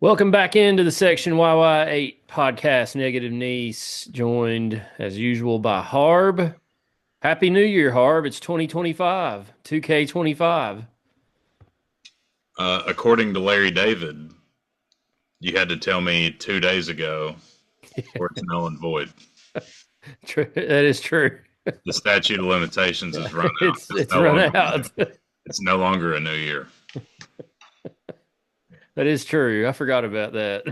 Welcome back into the Section YY8 podcast. Negative Niece, joined as usual by Harb. Happy New Year, Harb. It's 2025, 2K25. According to Larry David, you had to tell me 2 days ago, or it's null and void. That is true. The statute of limitations is run out. It's run out. It's no longer a new year. That is true. I forgot about that.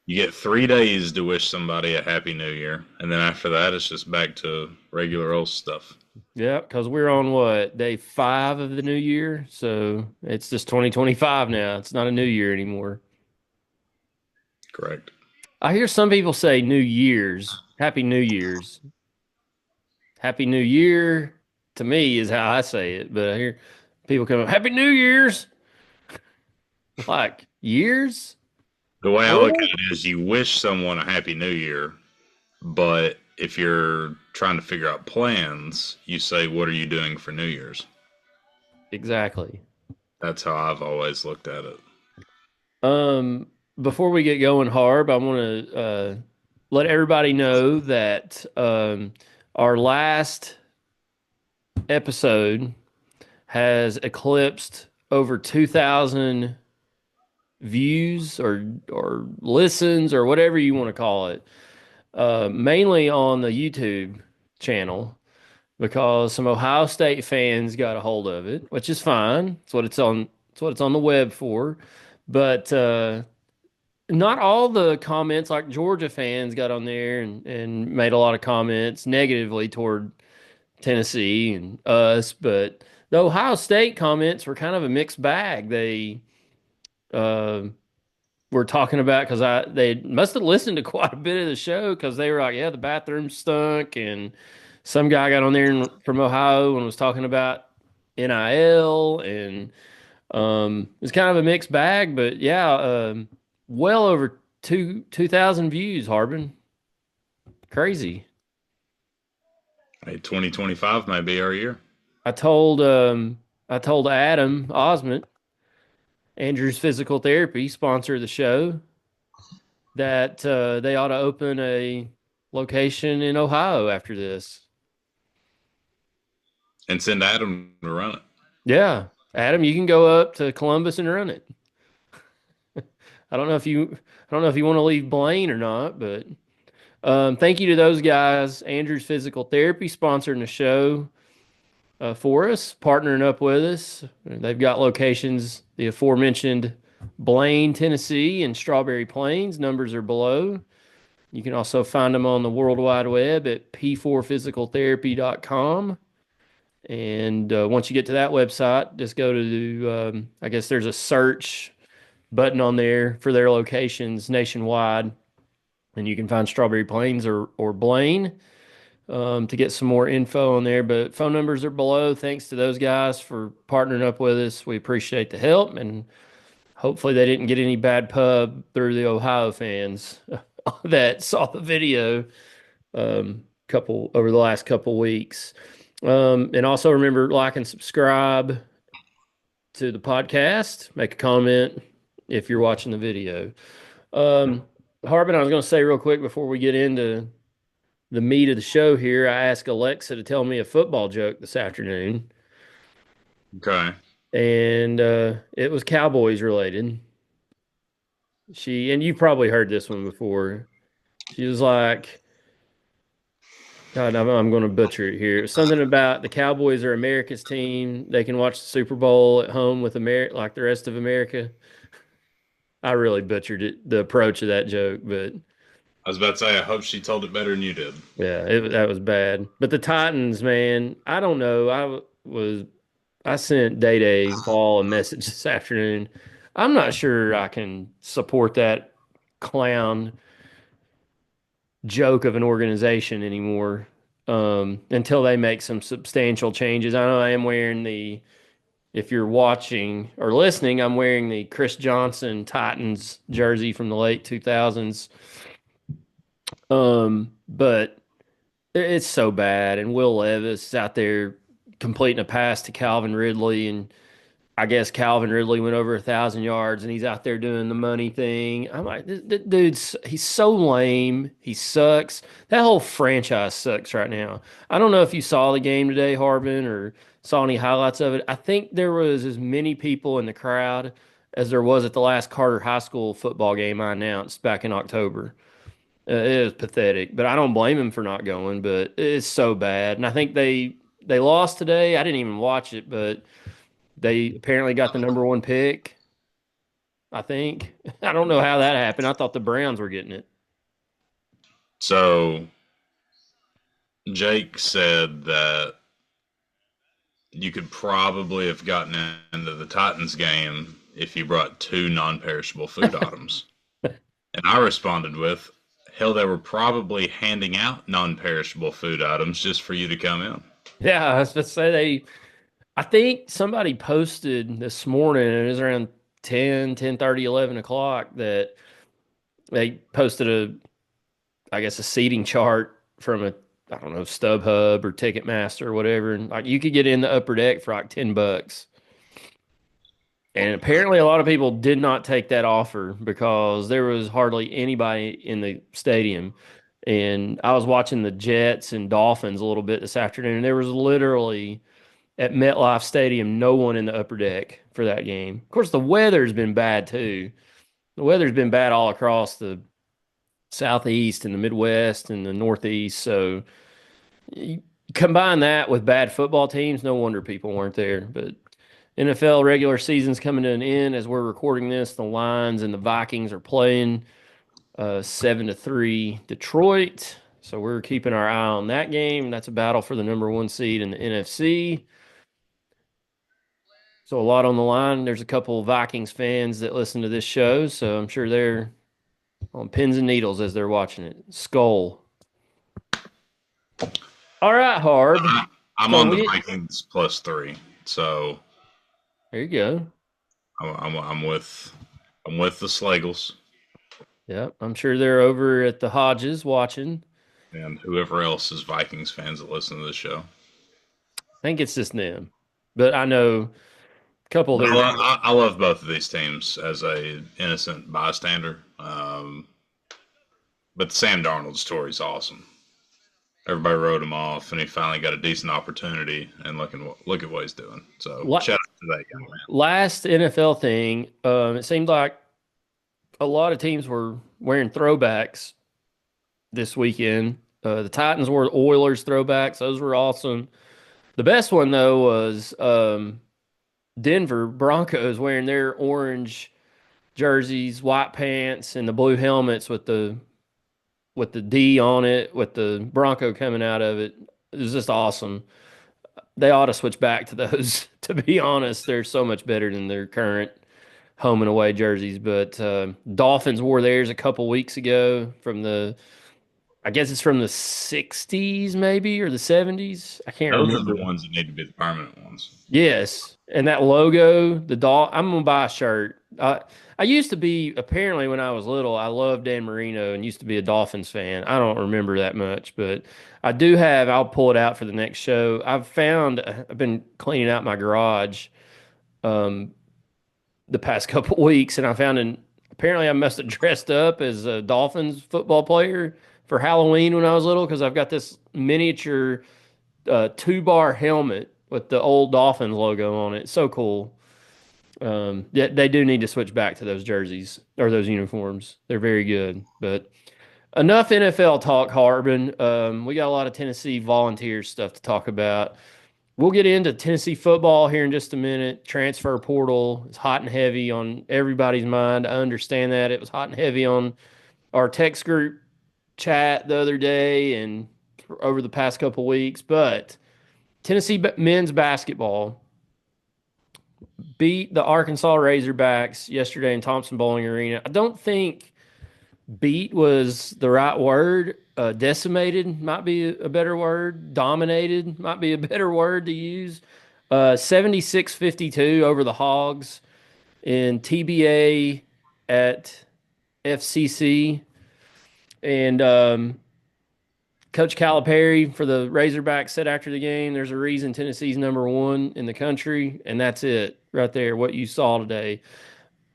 You get 3 days to wish somebody a happy new year, and then after that, it's just back to regular old stuff. Yeah, because we're on what, day 5 of the new year? So it's just 2025 now. It's not a new year anymore. Correct. I hear some people say New Year's. Happy New Year's. Happy New Year to me is how I say it, but I hear people come up, Happy New Year's. Like years? The way I look at it is you wish someone a happy new year, but if you're trying to figure out plans, you say, what are you doing for New Year's? Exactly. That's how I've always looked at it. Before we get going, Harb, I want to let everybody know that our last episode has eclipsed over 2,000 views or listens or whatever you want to call it, mainly on the YouTube channel because some Ohio State fans got a hold of it, which is fine. It's what it's on. It's what it's on the web for. But not all the comments, like Georgia fans got on there and made a lot of comments negatively toward Tennessee and us. But the Ohio State comments were kind of a mixed bag. They uh, were talking about because they must have listened to quite a bit of the show because they were like, yeah, the bathroom stunk, and some guy got on there from Ohio and was talking about NIL, and it's kind of a mixed bag, but yeah, well over 2,000 views, Harbin. Crazy. Hey, 2025 might be our year. I told Adam Osment, Andrew's Physical Therapy, sponsor of the show, that they ought to open a location in Ohio after this. And send Adam to run it. Yeah, Adam, you can go up to Columbus and run it. I don't know if you want to leave Blaine or not, but thank you to those guys. Andrew's Physical Therapy sponsoring the show for us, partnering up with us. They've got locations, the aforementioned Blaine, Tennessee, and Strawberry Plains. Numbers are below. You can also find them on the World Wide Web at p4physicaltherapy.com. And once you get to that website, just go to, I guess there's a search button on there for their locations nationwide. And you can find Strawberry Plains or Blaine to get some more info on there. But phone numbers are below. Thanks to those guys for partnering up with us. We appreciate the help. And hopefully they didn't get any bad pub through the Ohio fans that saw the video couple over the last couple weeks. And also remember, like and subscribe to the podcast. Make a comment if you're watching the video. Harbin, I was going to say real quick before we get into the meat of the show here, I asked Alexa to tell me a football joke this afternoon. Okay. And it was Cowboys related. And you've probably heard this one before. She was like, God, I'm going to butcher it here. Something about the Cowboys are America's team. They can watch the Super Bowl at home with America, like the rest of America. I really butchered it, the approach of that joke, but I was about to say, I hope she told it better than you did. yeah, that was bad. But the Titans, man, I don't know. I sent Day Day Fall a message this afternoon. I'm not sure I can support that clown joke of an organization anymore until they make some substantial changes. I know I am wearing if you're watching or listening, I'm wearing the Chris Johnson Titans jersey from the late 2000s. But it's so bad. And Will Levis is out there completing a pass to Calvin Ridley and I guess Calvin Ridley went over 1,000 yards and he's out there doing the money thing. I'm like, this dude's he's so lame. He sucks. That whole franchise sucks right now. I don't know if you saw the game today, Harbin, or saw any highlights of it. I think there was as many people in the crowd as there was at the last Carter High School football game I announced back in October. It was pathetic, but I don't blame him for not going. But it's so bad, and I think they lost today. I didn't even watch it, but they apparently got the number one pick. I think. I don't know how that happened. I thought the Browns were getting it. So Jake said that you could probably have gotten into the Titans game if you brought two non-perishable food items. And I responded with, hell, they were probably handing out non-perishable food items just for you to come in. Yeah, I was just say they. I think somebody posted this morning, and it was around 10:30, 11 o'clock, that they posted I guess, a seating chart from I don't know, StubHub or Ticketmaster or whatever, and like you could get in the upper deck for like $10. And apparently, a lot of people did not take that offer because there was hardly anybody in the stadium. And I was watching the Jets and Dolphins a little bit this afternoon, and there was literally at MetLife Stadium no one in the upper deck for that game. Of course, the weather's been bad too. The weather's been bad all across the Southeast and the Midwest and the Northeast. So you combine that with bad football teams, no wonder people weren't there. But NFL regular season's coming to an end as we're recording this. The Lions and the Vikings are playing 7-3 Detroit. So we're keeping our eye on that game. That's a battle for the number one seed in the NFC. So a lot on the line. There's a couple of Vikings fans that listen to this show, so I'm sure they're on pins and needles as they're watching it. Skull. All right, Harb. I'm So on the we Vikings +3, so there you go. I'm with the Slagles Yeah, I'm sure they're over at the Hodges watching. and whoever else is Vikings fans that listen to this show. I think it's just them, but I know a couple of But their. I love both of these teams as a innocent bystander. But the Sam Darnold story is awesome. Everybody wrote him off, and he finally got a decent opportunity. And look at what he's doing. So La- shout out to that young man. Last NFL thing, it seemed like a lot of teams were wearing throwbacks this weekend. The Titans wore Oilers throwbacks; those were awesome. The best one though was Denver Broncos wearing their orange jerseys, white pants, and the blue helmets with the D on it, with the Bronco coming out of it. It was just awesome. They ought to switch back to those. To be honest, they're so much better than their current home and away jerseys. But Dolphins wore theirs a couple weeks ago from I guess it's from the '60s maybe or the '70s. I can't Those are remember. the ones that need to be the permanent ones. Yes, and that logo, the doll. I'm gonna buy a shirt. I used to be apparently when I was little. I loved Dan Marino and used to be a Dolphins fan. I don't remember that much, but I do have. I'll pull it out for the next show. I've been cleaning out my garage um, the past couple weeks, and I found an. Apparently, I must have dressed up as a Dolphins football player for Halloween when I was little because I've got this miniature two-bar helmet with the old Dolphins logo on it. So cool. They do need to switch back to those jerseys or those uniforms. They're very good. But enough NFL talk, Harbin. We got a lot of Tennessee Volunteers stuff to talk about. We'll get into Tennessee football here in just a minute. Transfer portal is hot and heavy on everybody's mind. I understand that. It was hot and heavy on our text group chat the other day and over the past couple weeks. But Tennessee men's basketball beat the Arkansas Razorbacks yesterday in Thompson Bowling Arena. I don't think beat was the right word. Decimated might be a better word. Dominated might be a better word to use. 76-52 over the Hawgs in TBA at FCC. And Coach Calipari for the Razorbacks said after the game, there's a reason Tennessee's #1 in the country, and that's it right there, what you saw today.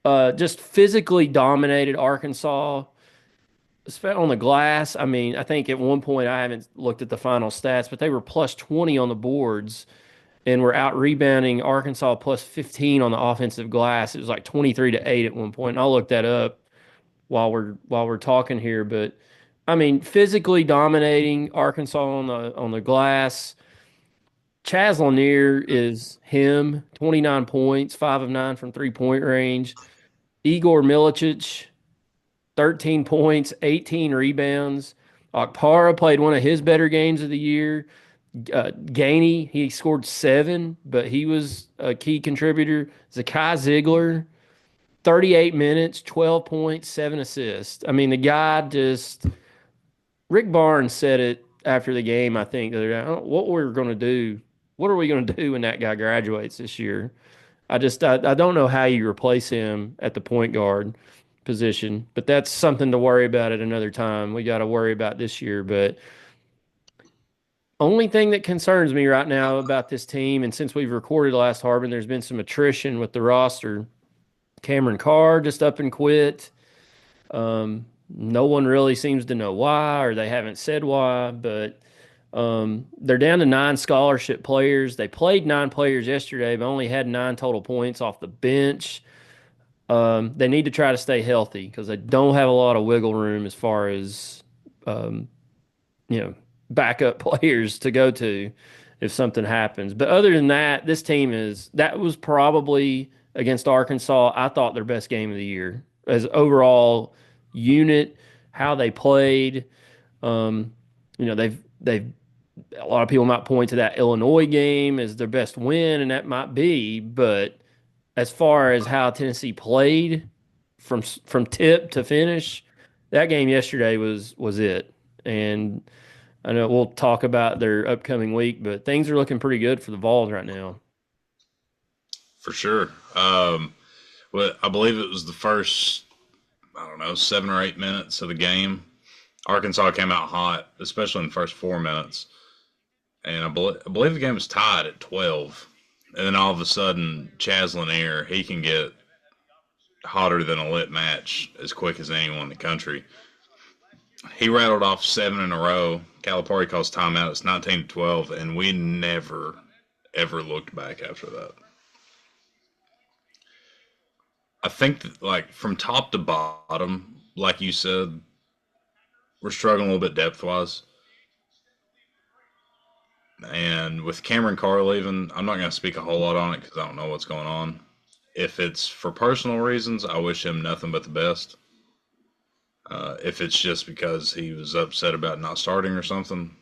Just physically dominated Arkansas on the glass. I mean, I think at one point, I haven't looked at the final stats, but they were plus 20 on the boards and were out rebounding Arkansas plus 15 on the offensive glass. It was like 23-8 at one point. And I'll look that up while we're talking here, but I mean, physically dominating Arkansas on the glass. Chaz Lanier is him, 29 points, 5 of 9 from 3-point range. Igor Milicic, 13 points, 18 rebounds. Okpara played one of his better games of the year. Gainey, he scored 7, but he was a key contributor. Zakai Ziegler, 38 minutes, 12 points, 7 assists. I mean, the guy just, Rick Barnes said it after the game, I think, the other day. What we're going to do, what are we going to do when that guy graduates this year? I don't know how you replace him at the point guard position, but that's something to worry about at another time. We got to worry about this year. But only thing that concerns me right now about this team, and since we've recorded last Harbin, there's been some attrition with the roster. Cameron Carr just up and quit. No one really seems to know why, or they haven't said why, but they're down to 9 scholarship players. They played 9 players yesterday, but only had 9 total points off the bench. They need to try to stay healthy because they don't have a lot of wiggle room as far as um, you know backup players to go to if something happens. But other than that, this team that was probably against Arkansas. I thought their best game of the year as overall unit, how they played. Um, they've a lot of people might point to that Illinois game as their best win, and that might be, but as far as how Tennessee played from tip to finish, that game yesterday was it. And I know we'll talk about their upcoming week, but things are looking pretty good for the Vols right now. For sure. Well, I believe it was the first, I don't know, 7 or 8 minutes of the game. Arkansas came out hot, especially in the first 4 minutes. And I believe the game was tied at 12. And then all of a sudden, Chaz Lanier, he can get hotter than a lit match as quick as anyone in the country. He rattled off 7 in a row. Calipari calls timeout. It's 19-12, and we never, ever looked back after that. I think that, like, from top to bottom, like you said, we're struggling a little bit depth-wise. And with Cameron Carr leaving, I'm not going to speak a whole lot on it because I don't know what's going on. If it's for personal reasons, I wish him nothing but the best. If it's just because he was upset about not starting or something,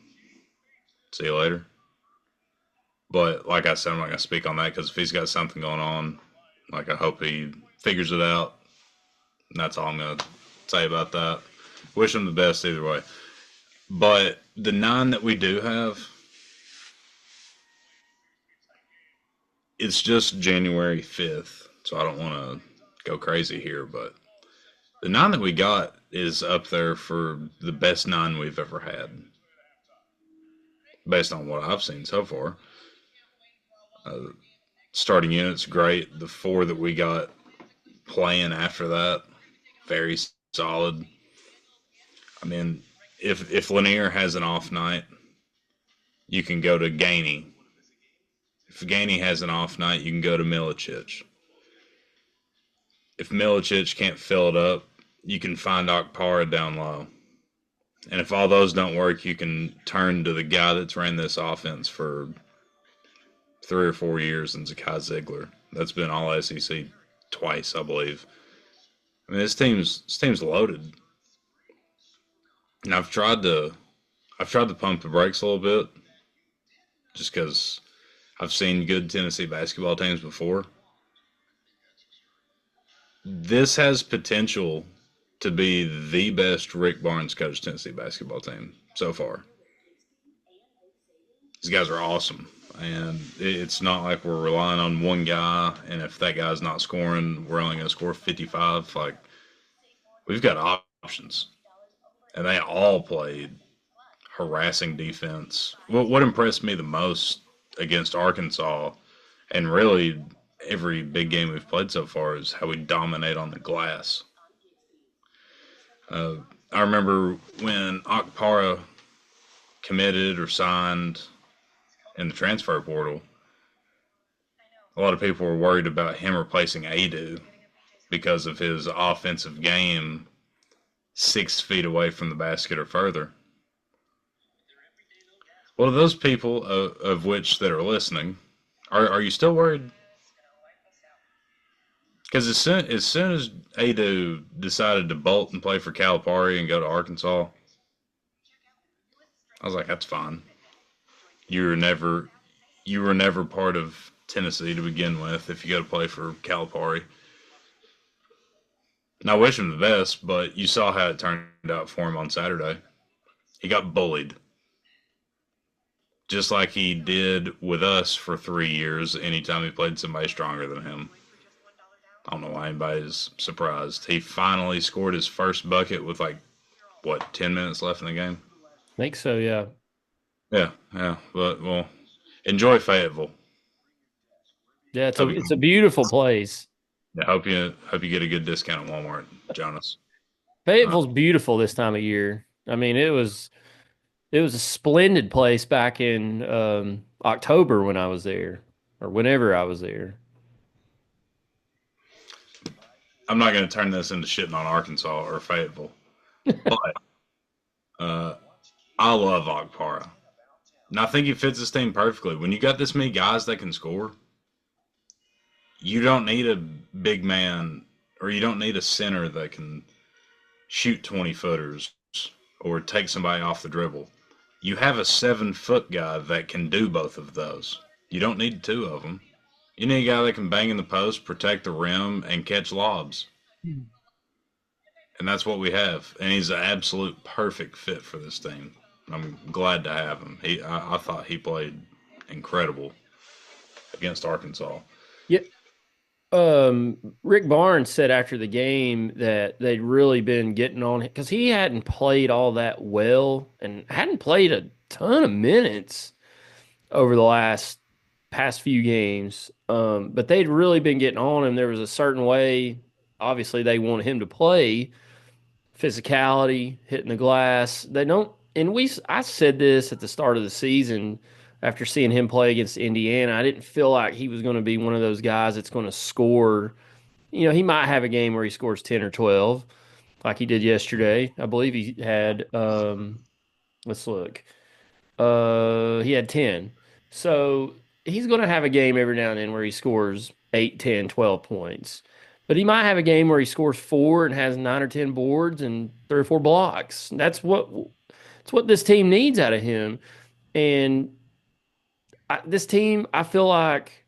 see you later. But like I said, I'm not going to speak on that because if he's got something going on, like I hope he figures it out. And that's all I'm going to say about that. Wish him the best either way. But the 9 that we do have, it's just January 5th, so I don't want to go crazy here, but the 9 that we got is up there for the best 9 we've ever had, based on what I've seen so far. Starting unit's great. The 4 that we got playing after that, very solid. I mean, if Lanier has an off night, you can go to Gainey. If Gainey has an off night, you can go to Milicic. If Milicic can't fill it up, you can find Okpara down low. And if all those don't work, you can turn to the guy that's ran this offense for 3 or 4 years, and Zakai Ziegler. That's been all SEC twice, I believe. I mean, this team's loaded. And I've tried to pump the brakes a little bit, just because I've seen good Tennessee basketball teams before. This has potential to be the best Rick Barnes coached Tennessee basketball team so far. These guys are awesome. And it's not like we're relying on one guy, and if that guy's not scoring, we're only going to score 55. Like, we've got options. And they all played harassing defense. What impressed me the most against Arkansas, and really every big game we've played so far, is how we dominate on the glass. Uh, I remember when Akpara committed or signed in the transfer portal, a lot of people were worried about him replacing Aidoo because of his offensive game 6 feet away from the basket or further. Well, those people of which that are listening, are you still worried? Because as soon as Aidoo decided to bolt and play for Calipari and go to Arkansas, I was like, that's fine. You were never you were never part of Tennessee to begin with. If you go to play for Calipari, and I wish him the best, but you saw how it turned out for him on Saturday. He got bullied, just like he did with us for 3 years. Anytime he played somebody stronger than him, I don't know why anybody's surprised. He finally scored his first bucket with like what 10 minutes left in the game. Think so, yeah. Yeah, yeah. But well, enjoy Fayetteville. Yeah, Hope you it's a beautiful place. Yeah, hope you get a good discount at Walmart, Jonas. Uh, Fayetteville's beautiful this time of year. I mean, it was a splendid place back in October when I was there, or whenever I was there. I'm not going to turn this into shitting on Arkansas or Fayetteville, but uh, I love Agpara, and I think he fits this team perfectly. When you got this many guys that can score, you don't need a big man, or you don't need a center that can shoot 20 footers or take somebody off the dribble. You have a 7 foot guy that can do both of those. You don't need two of them. You need a guy that can bang in the post, protect the rim, and catch lobs. And that's what we have. And he's an absolute perfect fit for this team. I'm glad to have him. I thought he played incredible against Arkansas. Yeah. Rick Barnes said after the game that they'd really been getting on because he hadn't played all that well and hadn't played a ton of minutes over the past few games. But they'd really been getting on him. There was a certain way, obviously, they wanted him to play physicality, hitting the glass. They don't, and I said this at the start of the season after seeing him play against Indiana. I didn't feel like he was going to be one of those guys that's going to score. You know, he might have a game where he scores 10 or 12 like he did yesterday. I believe he had, let's look. He had 10. So he's going to have a game every now and then where he scores 8, 10, 12 points. But he might have a game where he scores four and has 9 or 10 boards and 3 or 4 blocks. That's what this team needs out of him. And this team, I feel like,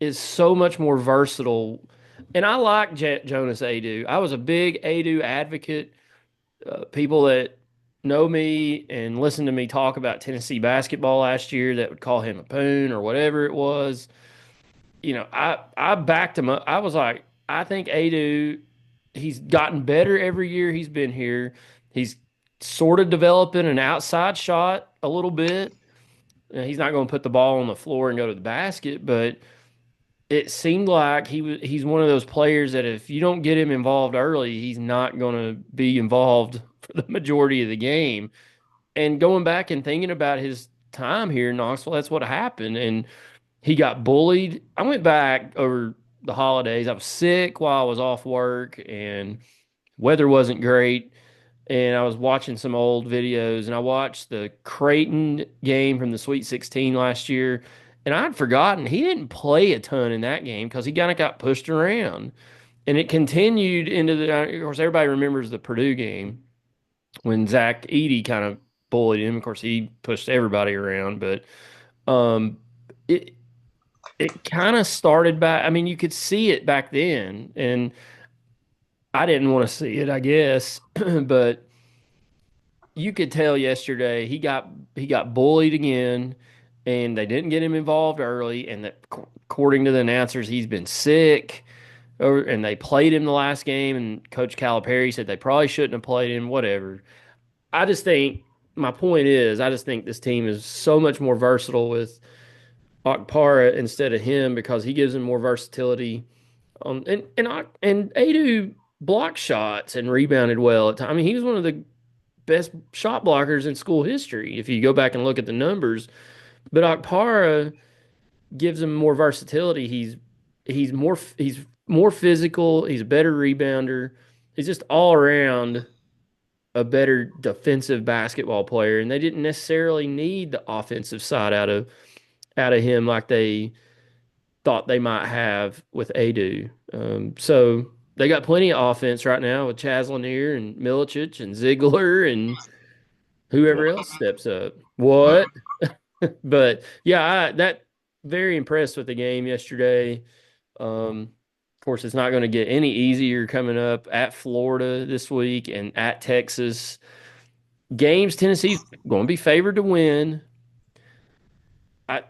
is so much more versatile. And I like Jonas Aidoo. I was a big Aidoo advocate. People that know me and listen to me talk about Tennessee basketball last year that would call him a poon or whatever it was. You know, I backed him up. I was like, I think Aidoo, he's gotten better every year he's been here. He's sort of developing an outside shot a little bit. He's not going to put the ball on the floor and go to the basket, but it seemed like he's one of those players that if you don't get him involved early, he's not going to be involved for the majority of the game. And going back and thinking about his time here in Knoxville, that's what happened. And he got bullied. I went back over the holidays. I was sick while I was off work and weather wasn't great. And I was watching some old videos and I watched the Creighton game from the Sweet 16 last year. And I'd forgotten he didn't play a ton in that game because he kind of got pushed around. And it continued into of course, everybody remembers the Purdue game when Zach Edey kind of bullied him. Of course, he pushed everybody around, but um, it it kind of started back. I mean, you could see it back then, and I didn't want to see it, I guess, but you could tell yesterday he got bullied again, and they didn't get him involved early, and that according to the announcers, he's been sick. And they played him the last game, and Coach Calipari said they probably shouldn't have played him. Whatever. I just think my point is, I just think this team is so much more versatile with Okpara instead of him because he gives him more versatility. And Aidoo blocked shots and rebounded well at times. I mean, he was one of the best shot blockers in school history if you go back and look at the numbers. But Okpara gives him more versatility. He's more physical. He's a better rebounder. He's just all around a better defensive basketball player, and they didn't necessarily need the offensive side out of him like they thought they might have with Aidoo. So they got plenty of offense right now with Chaz Lanier and Milicic and Ziegler and whoever else steps up. What? But yeah, that very impressed with the game yesterday. Of course, it's not going to get any easier coming up at Florida this week and at Texas. Games Tennessee's going to be favored to win.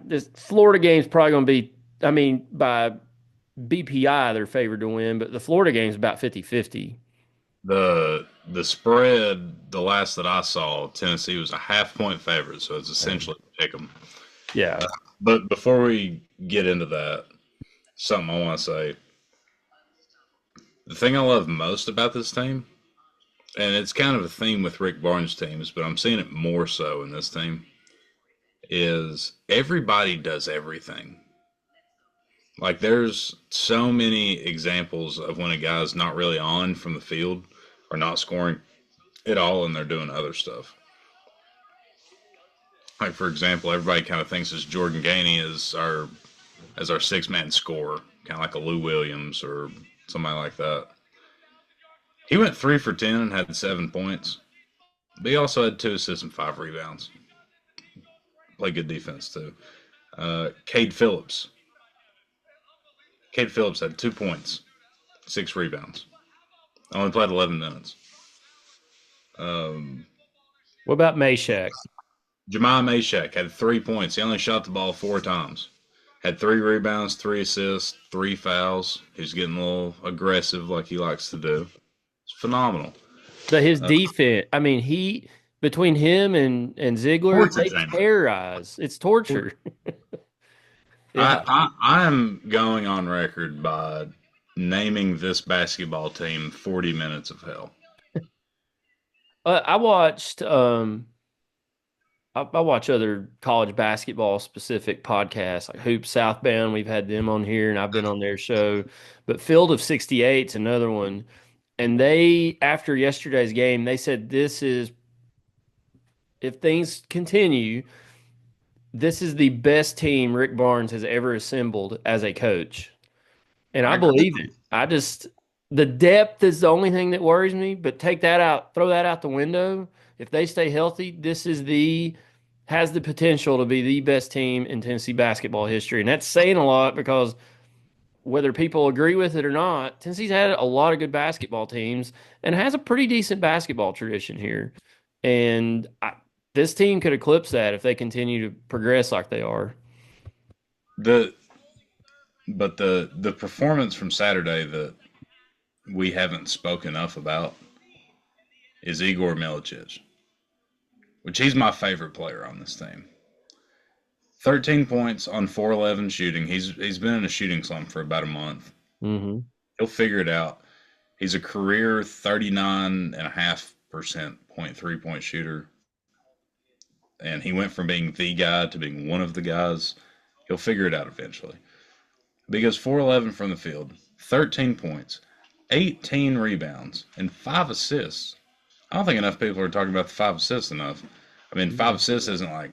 This Florida game's probably going to be, I mean, by BPI, they're favored to win, but the Florida game's about 50-50. The spread, the last that I saw, Tennessee was a half-point favorite, so it's essentially pick 'em. Yeah. But before we get into that, something I want to say. The thing I love most about this team, and it's kind of a theme with Rick Barnes' teams, but I'm seeing it more so in this team, is everybody does everything. Like there's so many examples of when a guy's not really on from the field or not scoring at all and they're doing other stuff. Like for example, everybody kind of thinks as Jordan Gainey as our 6-man scorer, kind of like a Lou Williams or somebody like that. He went 3 for 10 and had 7 points, but he also had 2 assists and 5 rebounds. Played good defense too. Cade Phillips. Cade Phillips had 2 points, 6 rebounds. Only played 11 minutes. Um, What about Meshack? Jemiah Mashak had 3 points. He only shot the ball 4 times. Had 3 rebounds, 3 assists, 3 fouls. He's getting a little aggressive like he likes to do. It's phenomenal. His defense, I mean, he between him and Ziegler, Torture they chamber. terrorize. It's torture. Yeah. I am going on record by naming this basketball team 40 minutes of hell. I watched I watch other college basketball specific podcasts like Hoop Southbound. We've had them on here and I've been on their show. But Field of 68's another one. And they, after yesterday's game, they said this is, if things continue, this is the best team Rick Barnes has ever assembled as a coach. And I I agree. believe it. The depth is the only thing that worries me, but take that out, throw that out the window. If they stay healthy, has the potential to be the best team in Tennessee basketball history. And that's saying a lot because whether people agree with it or not, Tennessee's had a lot of good basketball teams and has a pretty decent basketball tradition here. And this team could eclipse that if they continue to progress like they are. The but the performance from Saturday that we haven't spoken enough about is Igor Milicic, which he's my favorite player on this team. 13 points on 411 shooting. He's been in a shooting slump for about a month. Mm-hmm. He'll figure it out. He's a career 39.5% point 3 point shooter. And he went from being the guy to being one of the guys. He'll figure it out eventually. But he goes 411 from the field, 13 points, 18 rebounds, and 5 assists. I don't think enough people are talking about the 5 assists enough. I mean, 5 assists isn't like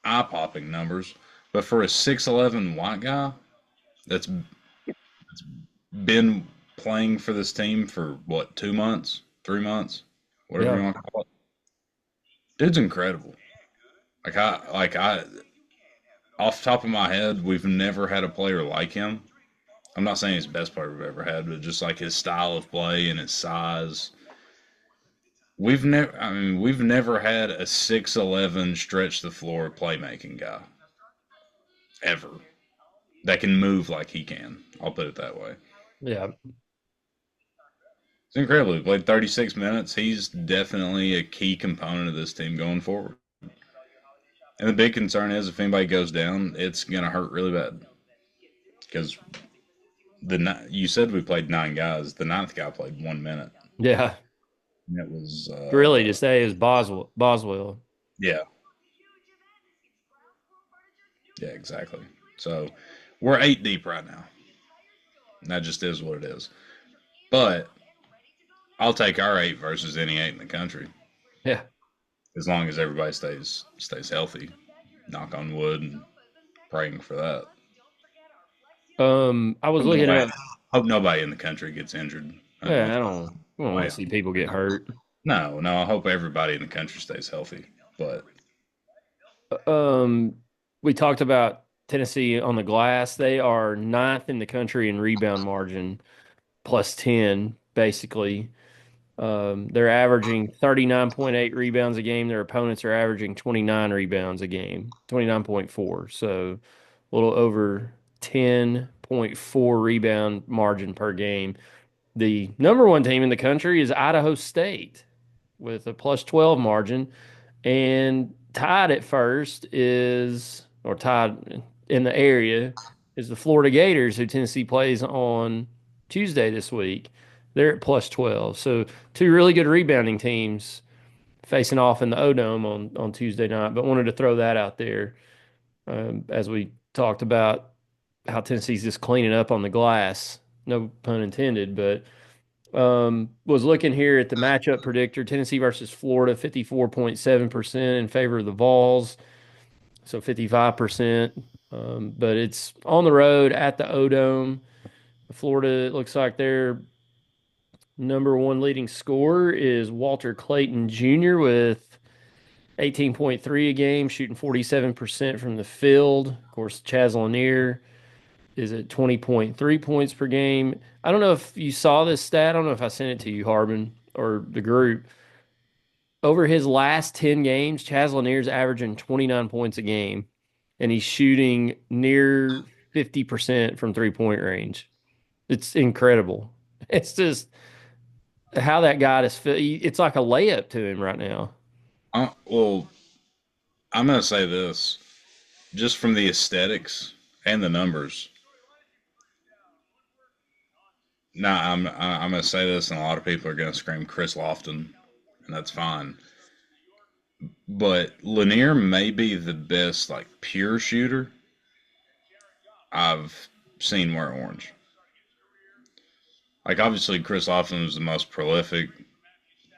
eye-popping numbers, but for a 6'11 white guy that's been playing for this team for what, 2 months, 3 months, whatever Yeah. you want to call it, dude's incredible. Like I, off the top of my head, we've never had a player like him. I'm not saying he's the best player we've ever had, but just like his style of play and his size. We've never had a 6'11 stretch the floor playmaking guy ever that can move like he can. I'll put it that way. Yeah. It's incredible. He played 36 minutes. He's definitely a key component of this team going forward. And the big concern is if anybody goes down, it's going to hurt really bad. Because you said we played 9 guys. The ninth guy played 1 minute. Yeah, And it was, really to say is Boswell. yeah, yeah, exactly. So we're 8 deep right now. And that just is what it is. But I'll take our 8 versus any 8 in the country Yeah. as long as everybody stays healthy. Knock on wood and praying for that. I was Hope looking nobody, up. hope nobody in the country gets injured. Yeah, I don't want Why? to see people get hurt. No. I hope everybody in the country stays healthy. But Um, we talked about Tennessee on the glass. They are ninth in the country in rebound margin, plus 10, basically. They're averaging 39.8 rebounds a game. Their opponents are averaging 29 rebounds a game, 29.4. So a little over 10.4 rebound margin per game. The number one team in the country is Idaho State with a plus 12 margin. And tied at first is, or tied in the area, is the Florida Gators, who Tennessee plays on Tuesday this week. They're at plus 12. So two really good rebounding teams facing off in the O Dome on Tuesday night. But wanted to throw that out there as we talked about how Tennessee's just cleaning up on the glass. No pun intended, but was looking here at the matchup predictor Tennessee versus Florida, 54.7% in favor of the Vols, so 55%. But it's on the road at the O Dome. Florida, it looks like their number one leading scorer is Walter Clayton Jr. with 18.3 a game, shooting 47% from the field. Of course, Chaz Lanier is at 20.3 points per game. I don't know if you saw this stat. I don't know if I sent it to you, Harbin, or the group. Over his last 10 games, Chaz Lanier's averaging 29 points a game, and he's shooting near 50% from 3-point range. It's incredible. It's just how that guy is. It's like a layup to him right now. well, I'm gonna say this just from the aesthetics and the numbers. Now I'm gonna say this, and a lot of people are gonna scream Chris Lofton, and that's fine. But Lanier may be the best like pure shooter I've seen wear orange. Like obviously Chris Lofton was the most prolific.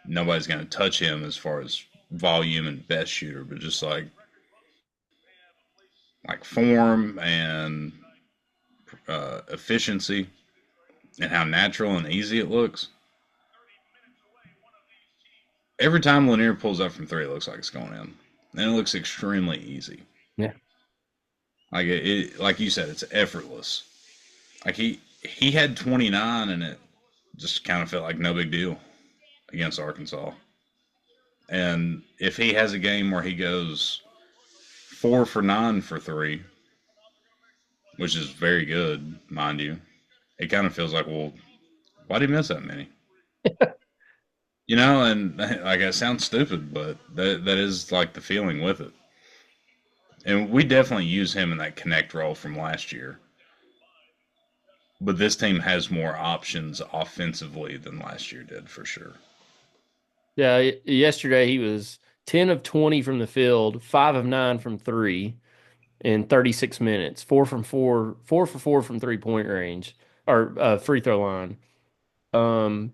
Nobody's gonna touch him as far as volume and best shooter, but just like form and efficiency and how natural and easy it looks. Every time Lanier pulls up from three, it looks like it's going in, and it looks extremely easy. Yeah. Like like you said, it's effortless. Like he had 29, and it just kind of felt like no big deal against Arkansas. And if he has a game where he goes 4 for 9 for three, which is very good, mind you, it kind of feels like, well, why did he miss that many? And like it sounds stupid, but that is like the feeling with it. And we definitely use him in that connect role from last year. But this team has more options offensively than last year did for sure. Yeah. Yesterday he was 10 of 20 from the field, 5 of 9 from three in 36 minutes, 4 for 4 from 3-point range or free throw line. Um,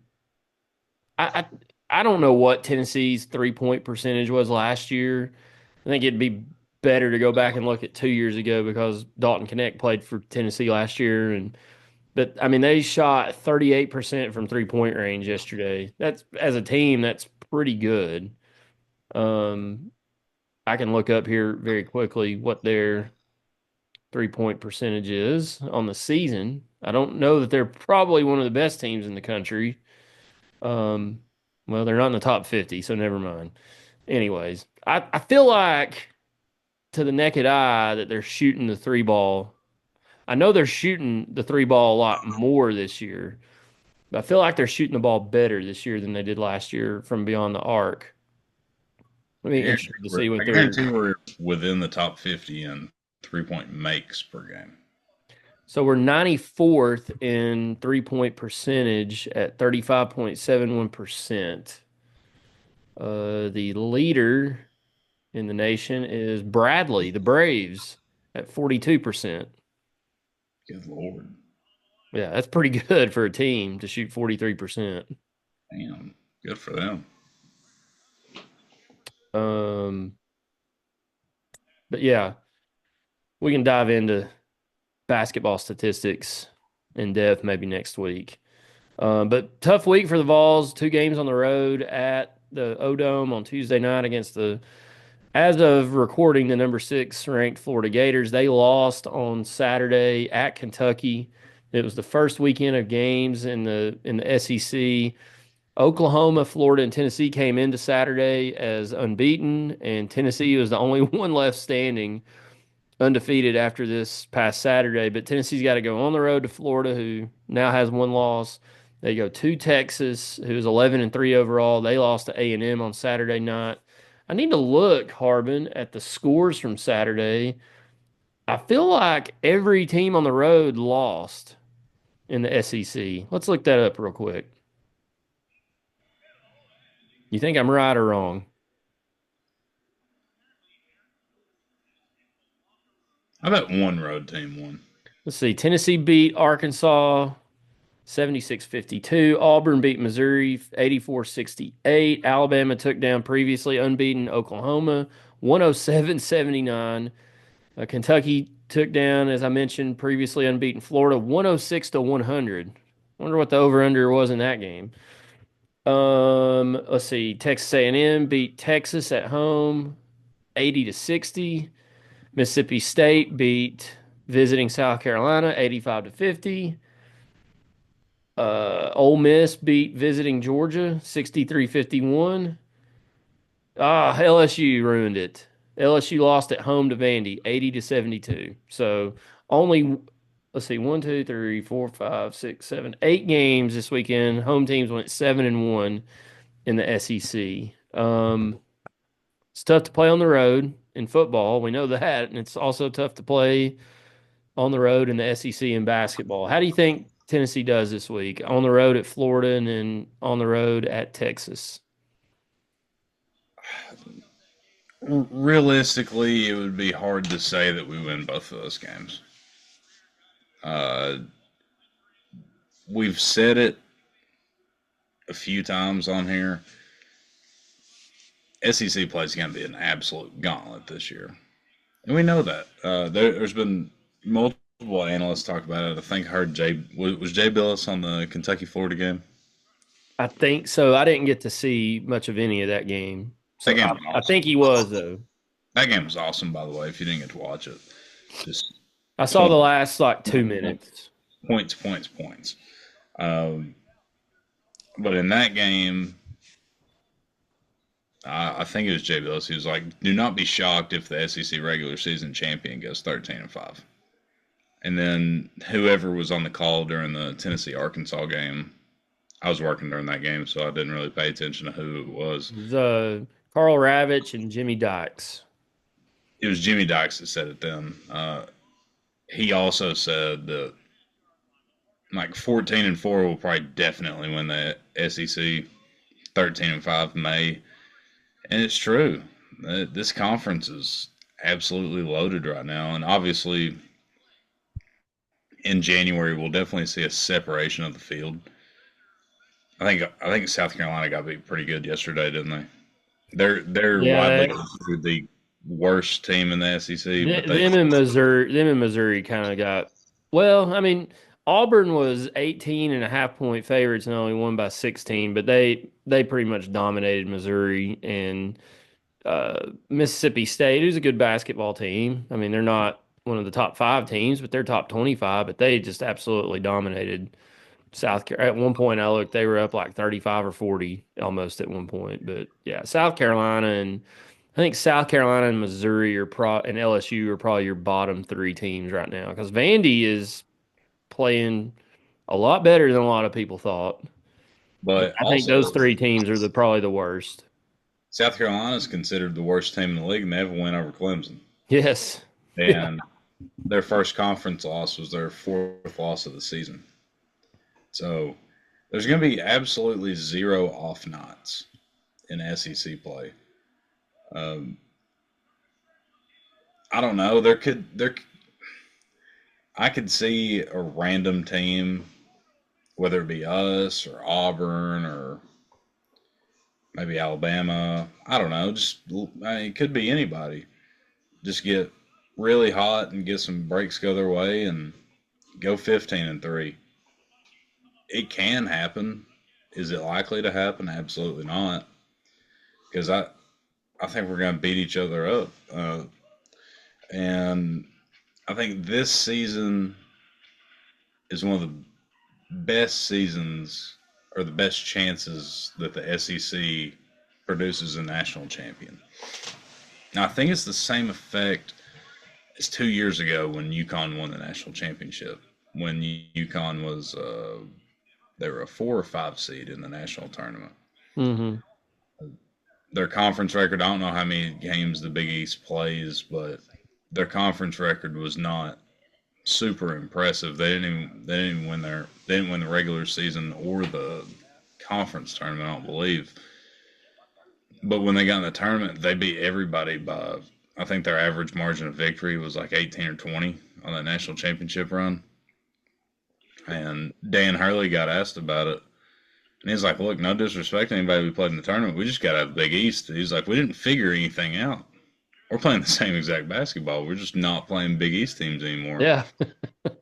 I, I don't know what Tennessee's 3-point percentage was last year. I think it'd be better to go back and look at 2 years ago because Dalton Connect played for Tennessee last year, and but I mean they shot 38% from 3-point range yesterday. That's as a team, that's pretty good. Um, I can look up here very quickly what their 3-point percentage is on the season. I don't know that they're probably one of the best teams in the country. Um, well, they're not in the top 50, so never mind. Anyways, I feel like to the naked eye that they're shooting the three ball. I know they're shooting the three ball a lot more this year, I feel like they're shooting the ball better this year than they did last year from beyond the arc. I'd be interested to see I what they're. guarantee we're within the top 50 in 3-point makes per game. So we're 94th in 3-point percentage at 35.71%. The leader in the nation is Bradley, the Braves, at 42%. Good Lord. Yeah, that's pretty good for a team to shoot 43%. Damn. Good for them. Um, but yeah, we can dive into basketball statistics in depth maybe next week. But tough week for the Vols. 2 games on the road at the O-Dome on Tuesday night against the, as of recording, the number 6 ranked Florida Gators. They lost on Saturday at Kentucky. It was the first weekend of games in the SEC. Oklahoma, Florida, and Tennessee came into Saturday as unbeaten, and Tennessee was the only one left standing undefeated after this past Saturday. But Tennessee's got to go on the road to Florida, who now has 1 loss. They go to Texas, who's 11-3 overall. They lost to A&M on Saturday night. I need to look, Harbin, at the scores from Saturday. I feel like every team on the road lost in the SEC. Let's look that up real quick. You think I'm right or wrong? I bet one road team won. Let's see. Tennessee beat Arkansas 76-52. Auburn beat Missouri 84-68. Alabama took down previously unbeaten Oklahoma 107-79. Kentucky took down, as I mentioned, previously unbeaten Florida 106-100. Wonder what the over/under was in that game. Let's see. Texas A&M beat Texas at home 80-60. Mississippi State beat visiting South Carolina 85-50. Ole Miss beat visiting Georgia 63-51. LSU ruined it. LSU lost at home to Vandy 80-72. So only, let's see, 1, 2, 3, 4, 5, 6, 7, 8 games this weekend. Home teams went 7-1 in the SEC. It's tough to play on the road in football. We know that, and it's also tough to play on the road in the SEC in basketball. How do you think Tennessee does this week? On the road at Florida and then on the road at Texas. Realistically, it would be hard to say that we win both of those games. Uh, we've said it a few times on here. SEC play is going to be an absolute gauntlet this year. And we know that. There's been multiple analysts talk about it. I think I heard was Jay Billis on the Kentucky Florida game? I think so. I didn't get to see much of any of that game. That So game I, was I awesome. think he was, though. That game was awesome, by the way, if you didn't get to watch it. Just I saw the point, last like 2 minutes. points. Um, but in that game, I think it was Jay Billis who was like, "Do not be shocked if the SEC regular season champion goes 13-5." And then whoever was on the call during the Tennessee Arkansas game, I was working during that game, so I didn't really pay attention to who it was. It was, Carl Ravitch and Jimmy Dykes. It was Jimmy Dykes that said it then. He also said that like 14-4 will probably definitely win the SEC. 13-5 may, and it's true. This conference is absolutely loaded right now, and obviously in January we'll definitely see a separation of the field. I think South Carolina got beat pretty good yesterday, didn't they? They're widely Yeah, considered the worst team in the SEC, but they them in Missouri kind of got, well, I mean, Auburn was 18.5 point favorites and only won by 16, but they pretty much dominated Missouri and Mississippi State, who's a good basketball team. I mean, they're not one of the top 5 teams, but they're top 25, but they just absolutely dominated South Carolina. At one point, I looked, they were up like 35 or 40 almost at one point. But yeah, South Carolina and I think South Carolina and Missouri and LSU are probably your bottom 3 teams right now because Vandy is playing A lot better than a lot of people thought. But But I think also, those three teams are probably the worst. South Carolina is considered the worst team in the league, and they have a win over Clemson. Yes. Yeah. And their first conference loss was their fourth loss of the season. So there's going to be absolutely zero off nights in SEC play. Um, I don't know. I could see a random team, whether it be us or Auburn or maybe Alabama. I don't know. It could be anybody. Just get really hot and get some breaks go their way and go 15-3. It can happen. Is it likely to happen? Absolutely not. Because I think we're going to beat each other up. And I think this season is one of the best seasons or the best chances that the SEC produces a national champion. Now, I think it's the same effect as 2 years ago when UConn won the national championship. When UConn was, they were a 4 or 5 seed in the national tournament. Hmm. Their conference record, I don't know how many games the Big East plays, but their conference record was not super impressive. They didn't even win they didn't win the regular season or the conference tournament, I don't believe. But when they got in the tournament, they beat everybody by, I think their average margin of victory was like 18 or 20 on that national championship run. And Dan Hurley got asked about it. And he's like, look, no disrespect to anybody we played in the tournament. We just got out of the Big East. He's like, we didn't figure anything out. We're playing the same exact basketball. We're just not playing Big East teams anymore. Yeah.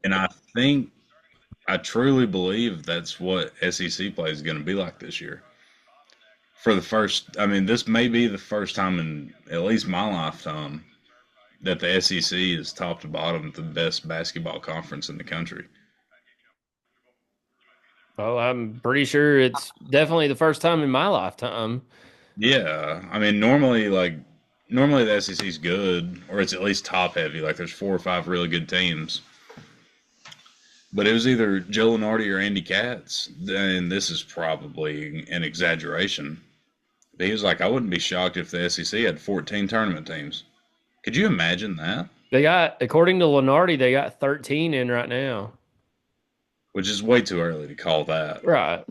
And I truly believe that's what SEC play is going to be like this year. For the first, I mean, this may be the first time in at least my lifetime that the SEC is top to bottom the best basketball conference in the country. Oh, I'm pretty sure it's definitely the first time in my lifetime. Yeah, I mean, normally the SEC is good, or it's at least top heavy. Like there's 4 or 5 really good teams, but it was either Joe Lenardi or Andy Katz, and this is probably an exaggeration. But he was like, I wouldn't be shocked if the SEC had 14 tournament teams. Could you imagine that? They got, according to Lenardi, they got 13 in right now. Which is way too early to call that. Right.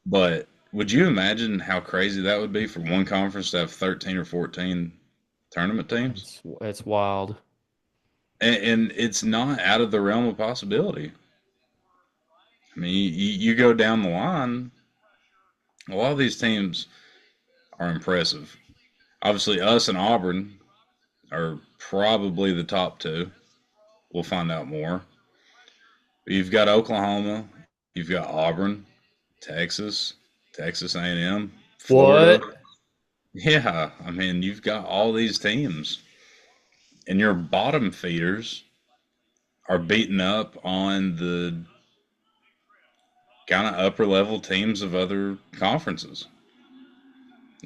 But would you imagine how crazy that would be for one conference to have 13 or 14 tournament teams? It's wild. And it's not out of the realm of possibility. I mean, you go down the line, a lot of these teams are impressive. Obviously, us and Auburn are probably the top two. We'll find out more. You've got Oklahoma, you've got Auburn, Texas, Texas A&M, Florida. What? Yeah, I mean, you've got all these teams, and your bottom feeders are beating up on the kind of upper level teams of other conferences.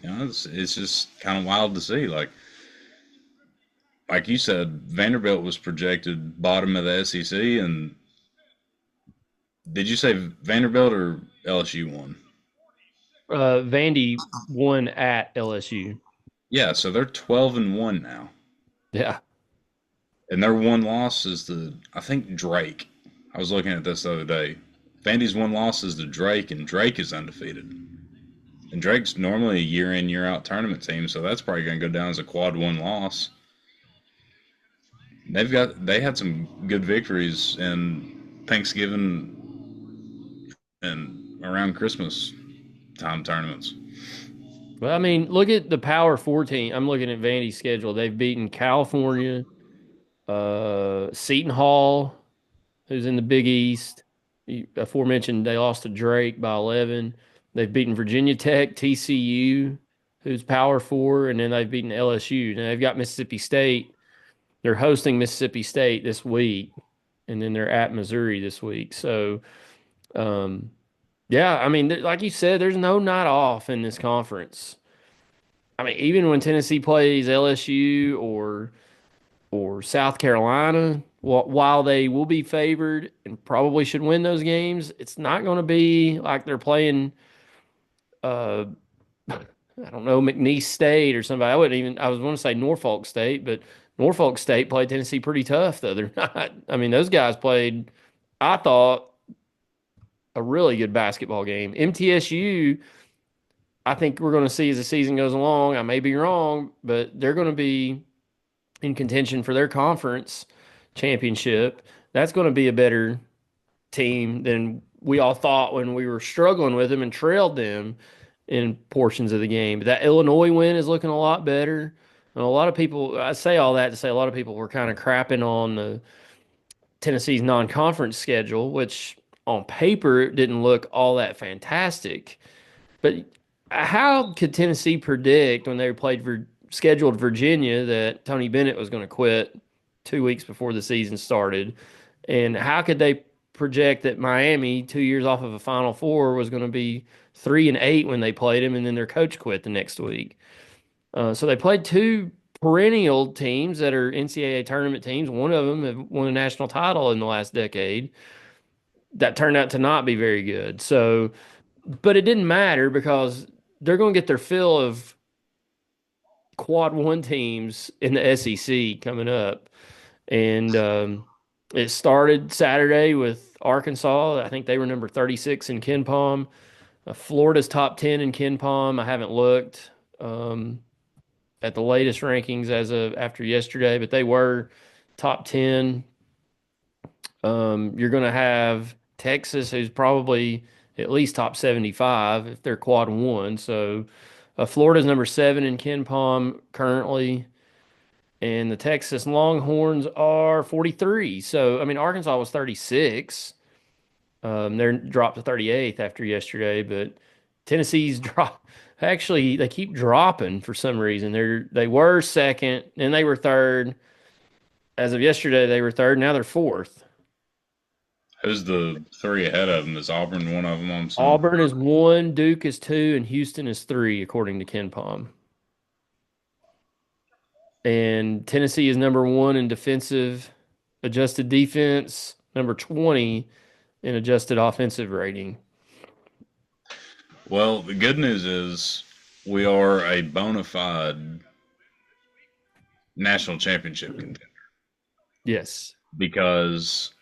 It's just kind of wild to see. Like you said, Vanderbilt was projected bottom of the SEC, and did you say Vanderbilt or LSU won? Vandy won at LSU. Yeah, so they're 12-1 now, Yeah. and their one loss is I think Drake. I was looking at this the other day. Vandy's one loss is to Drake, and Drake is undefeated. And Drake's normally a year in, year out tournament team, so that's probably going to go down as a quad one loss. They had some good victories in Thanksgiving and around Christmas time tournaments. Well, I mean, look at the Power 14. I'm looking at Vandy's schedule. They've beaten California, Seton Hall, who's in the Big East. Aforementioned, they lost to Drake by 11. They've beaten Virginia Tech, TCU, who's Power 4, and then they've beaten LSU. Now they've got Mississippi State. They're hosting Mississippi State this week, and then they're at Missouri this week. So, um, yeah, I mean, like you said, there's no night off in this conference. I mean, even when Tennessee plays LSU or South Carolina, while they will be favored and probably should win those games, it's not going to be like they're playing, uh, I don't know, McNeese State or somebody. I was going to say Norfolk State, but Norfolk State played Tennessee pretty tough, though. They're not, I mean, those guys played, I thought, a really good basketball game. MTSU, I think we're going to see as the season goes along. I may be wrong, but they're going to be in contention for their conference championship. That's going to be a better team than we all thought when we were struggling with them and trailed them in portions of the game. But that Illinois win is looking a lot better. And a lot of people, I say all that to say a lot of people were kind of crapping on the Tennessee's non-conference schedule, which on paper didn't look all that fantastic. But how could Tennessee predict when they played for scheduled Virginia that Tony Bennett was going to quit 2 weeks before the season started? And how could they project that Miami, 2 years off of a Final Four, was going to be 3-8 when they played him, and then their coach quit the next week? So they played two perennial teams that are NCAA tournament teams. One of them have won a national title in the last decade. That turned out to not be very good. So, but it didn't matter because they're going to get their fill of quad one teams in the SEC coming up. And it started Saturday with Arkansas. I think they were number 36 in Ken Palm. Florida's top 10 in Ken Palm. I haven't looked at the latest rankings as of after yesterday, but they were top 10. You're going to have Texas, who's probably at least top 75 if they're quad one. So Florida's number 7 in Ken Palm currently, and the Texas Longhorns are 43. So, I mean, Arkansas was 36. They're dropped to 38th after yesterday, but Tennessee's drop. Actually, they keep dropping for some reason. They were second, and they were third. As of yesterday, they were third. Now they're fourth. Who's the three ahead of them? Is Auburn one of them on some? Auburn is one, Duke is two, and Houston is three, according to Ken Palm. And Tennessee is number one in defensive adjusted defense, number 20 in adjusted offensive rating. Well, the good news is we are a bona fide national championship contender Yes. because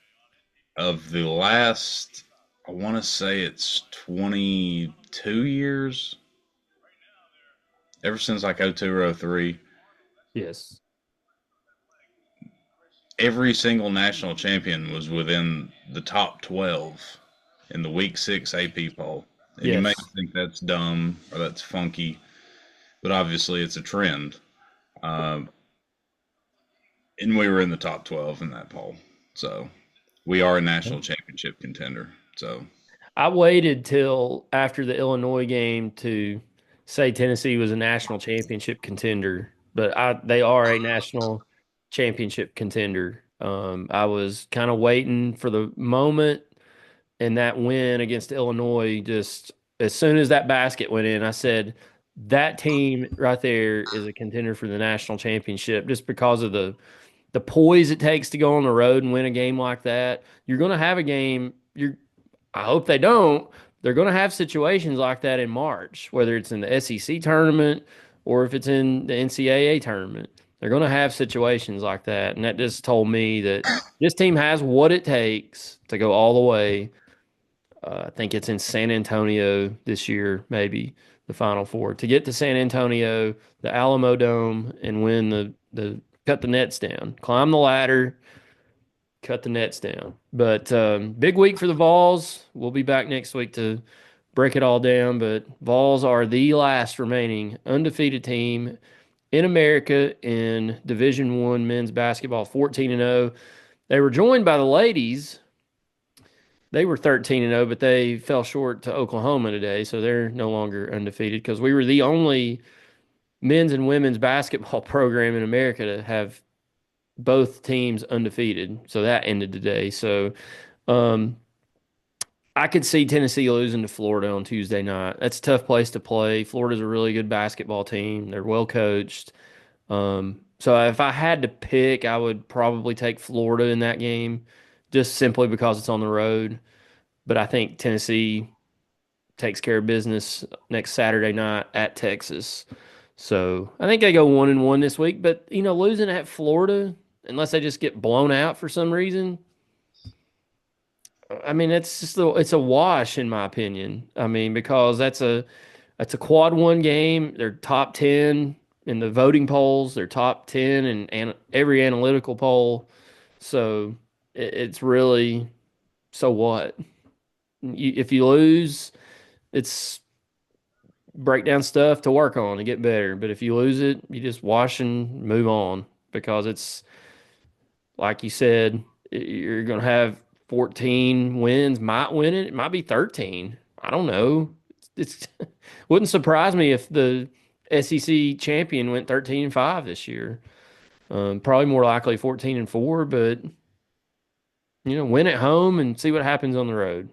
of the last, I want to say it's 22 years, ever since like 02 or 03, Yes. every single national champion was within the top 12 in the week 6 AP poll. And you may Yes. think that's dumb or that's funky, but obviously it's a trend. Uh, and we were in the top 12 in that poll. So we are a national championship contender. So I waited till after the Illinois game to say Tennessee was a national championship contender, but they are a national championship contender. I was kind of waiting for the moment, and that win against Illinois, just as soon as that basket went in, I said that team right there is a contender for the national championship, just because of the poise it takes to go on the road and win a game like that. You're going to have a game. I hope they don't. They're going to have situations like that in March, whether it's in the SEC tournament or if it's in the NCAA tournament. They're going to have situations like that. And that just told me that this team has what it takes to go all the way. I think it's in San Antonio this year, maybe the Final Four. To get to San Antonio, the Alamo Dome, and win the cut the nets down, climb the ladder, cut the nets down. But big week for the Vols. We'll be back next week to break it all down. But Vols are the last remaining undefeated team in America in Division One men's basketball, 14-0. They were joined by the ladies. They were 13-0, but they fell short to Oklahoma today, so they're no longer undefeated because we were the only men's and women's basketball program in America to have both teams undefeated. So that ended today. So um, I could see Tennessee losing to Florida on Tuesday night. That's a tough place to play. Florida's a really good basketball team. They're well coached. So if I had to pick, I would probably take Florida in that game, just simply because it's on the road. But I think Tennessee takes care of business next Saturday night at Texas. So I think they go 1-1 this week. But losing at Florida, unless they just get blown out for some reason, I mean, it's a wash in my opinion. I mean, because that's a quad one game. They're top 10 in the voting polls. They're top 10 in every analytical poll. So it's really, so what? If you lose, it's breakdown stuff to work on to get better. But if you lose it, you just wash and move on because it's like you said, you're going to have 14 wins, might win it. It might be 13. I don't know. It's wouldn't surprise me if the SEC champion went 13-5 this year. Probably more likely 14-4, but win at home and see what happens on the road.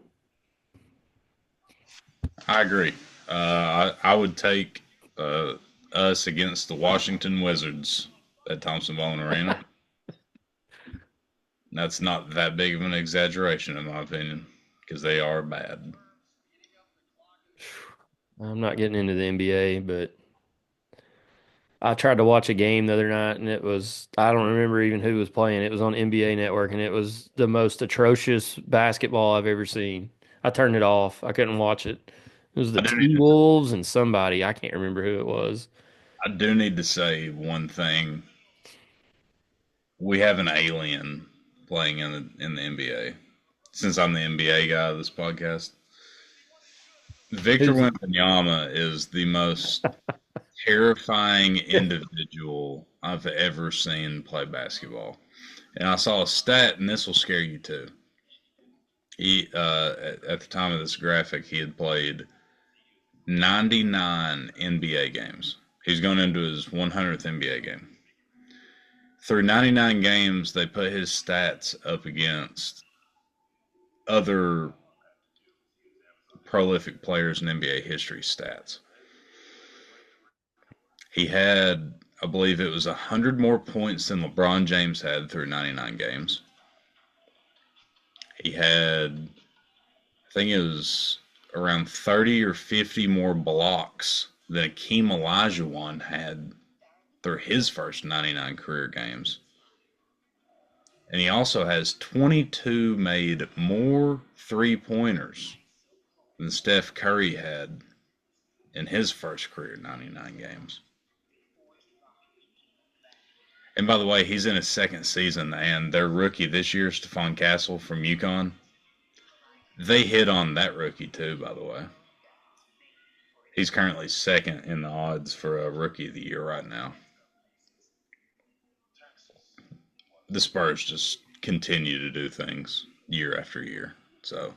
I agree. I would take us against the Washington Wizards at Thompson Bowling Arena. That's not that big of an exaggeration, in my opinion, because they are bad. I'm not getting into the NBA, but I tried to watch a game the other night and I don't remember even who was playing. It was on NBA Network and it was the most atrocious basketball I've ever seen. I turned it off. I couldn't watch it. It was the I do need T-Wolves and somebody. I can't remember who it was. I do need to say one thing. We have an alien playing in the NBA. Since I'm the NBA guy of this podcast, Victor Who's Wembanyama is the most terrifying individual I've ever seen play basketball. And I saw a stat, and this will scare you too. He at the time of this graphic, he had played 99 NBA games. He's going into his 100th NBA game. Through 99 games, they put his stats up against other prolific players in NBA history stats. He had, I believe it was 100 more points than LeBron James had through 99 games. He had, I think it was around 30 or 50 more blocks than Akeem Olajuwon had through his first 99 career games. And he also has 22 made more three-pointers than Steph Curry had in his first career 99 games. And by the way, he's in his second season, and their rookie this year, Stephon Castle from UConn, they hit on that rookie too, by the way. He's currently second in the odds for a rookie of the year right now. The Spurs just continue to do things year after year. So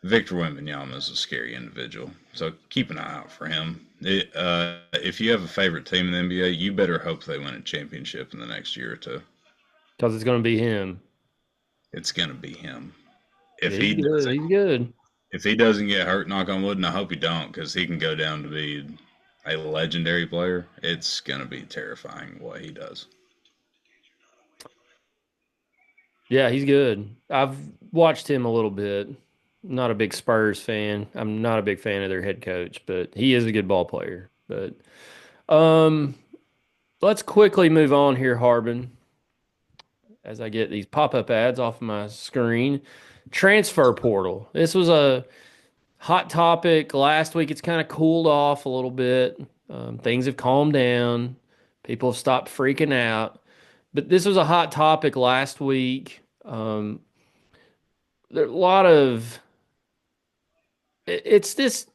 Victor Wembanyama is a scary individual. So keep an eye out for him. If you have a favorite team in the NBA, you better hope they win a championship in the next year or two. because it's going to be him. It's going to be him. Yeah, If he's he good. doesn't, He's good. if he doesn't get hurt, knock on wood, and I hope he don't, because he can go down to be a legendary player. It's going to be terrifying what he does. Yeah, he's good. I've watched him a little bit. Not a big Spurs fan. I'm not a big fan of their head coach, but he is a good ball player. But um, let's quickly move on here, Harbin, as I get these pop-up ads off my screen. Transfer portal. This was a hot topic last week. It's kind of cooled off a little bit. Things have calmed down. People have stopped freaking out. But this was a hot topic last week. There are a lot of it's this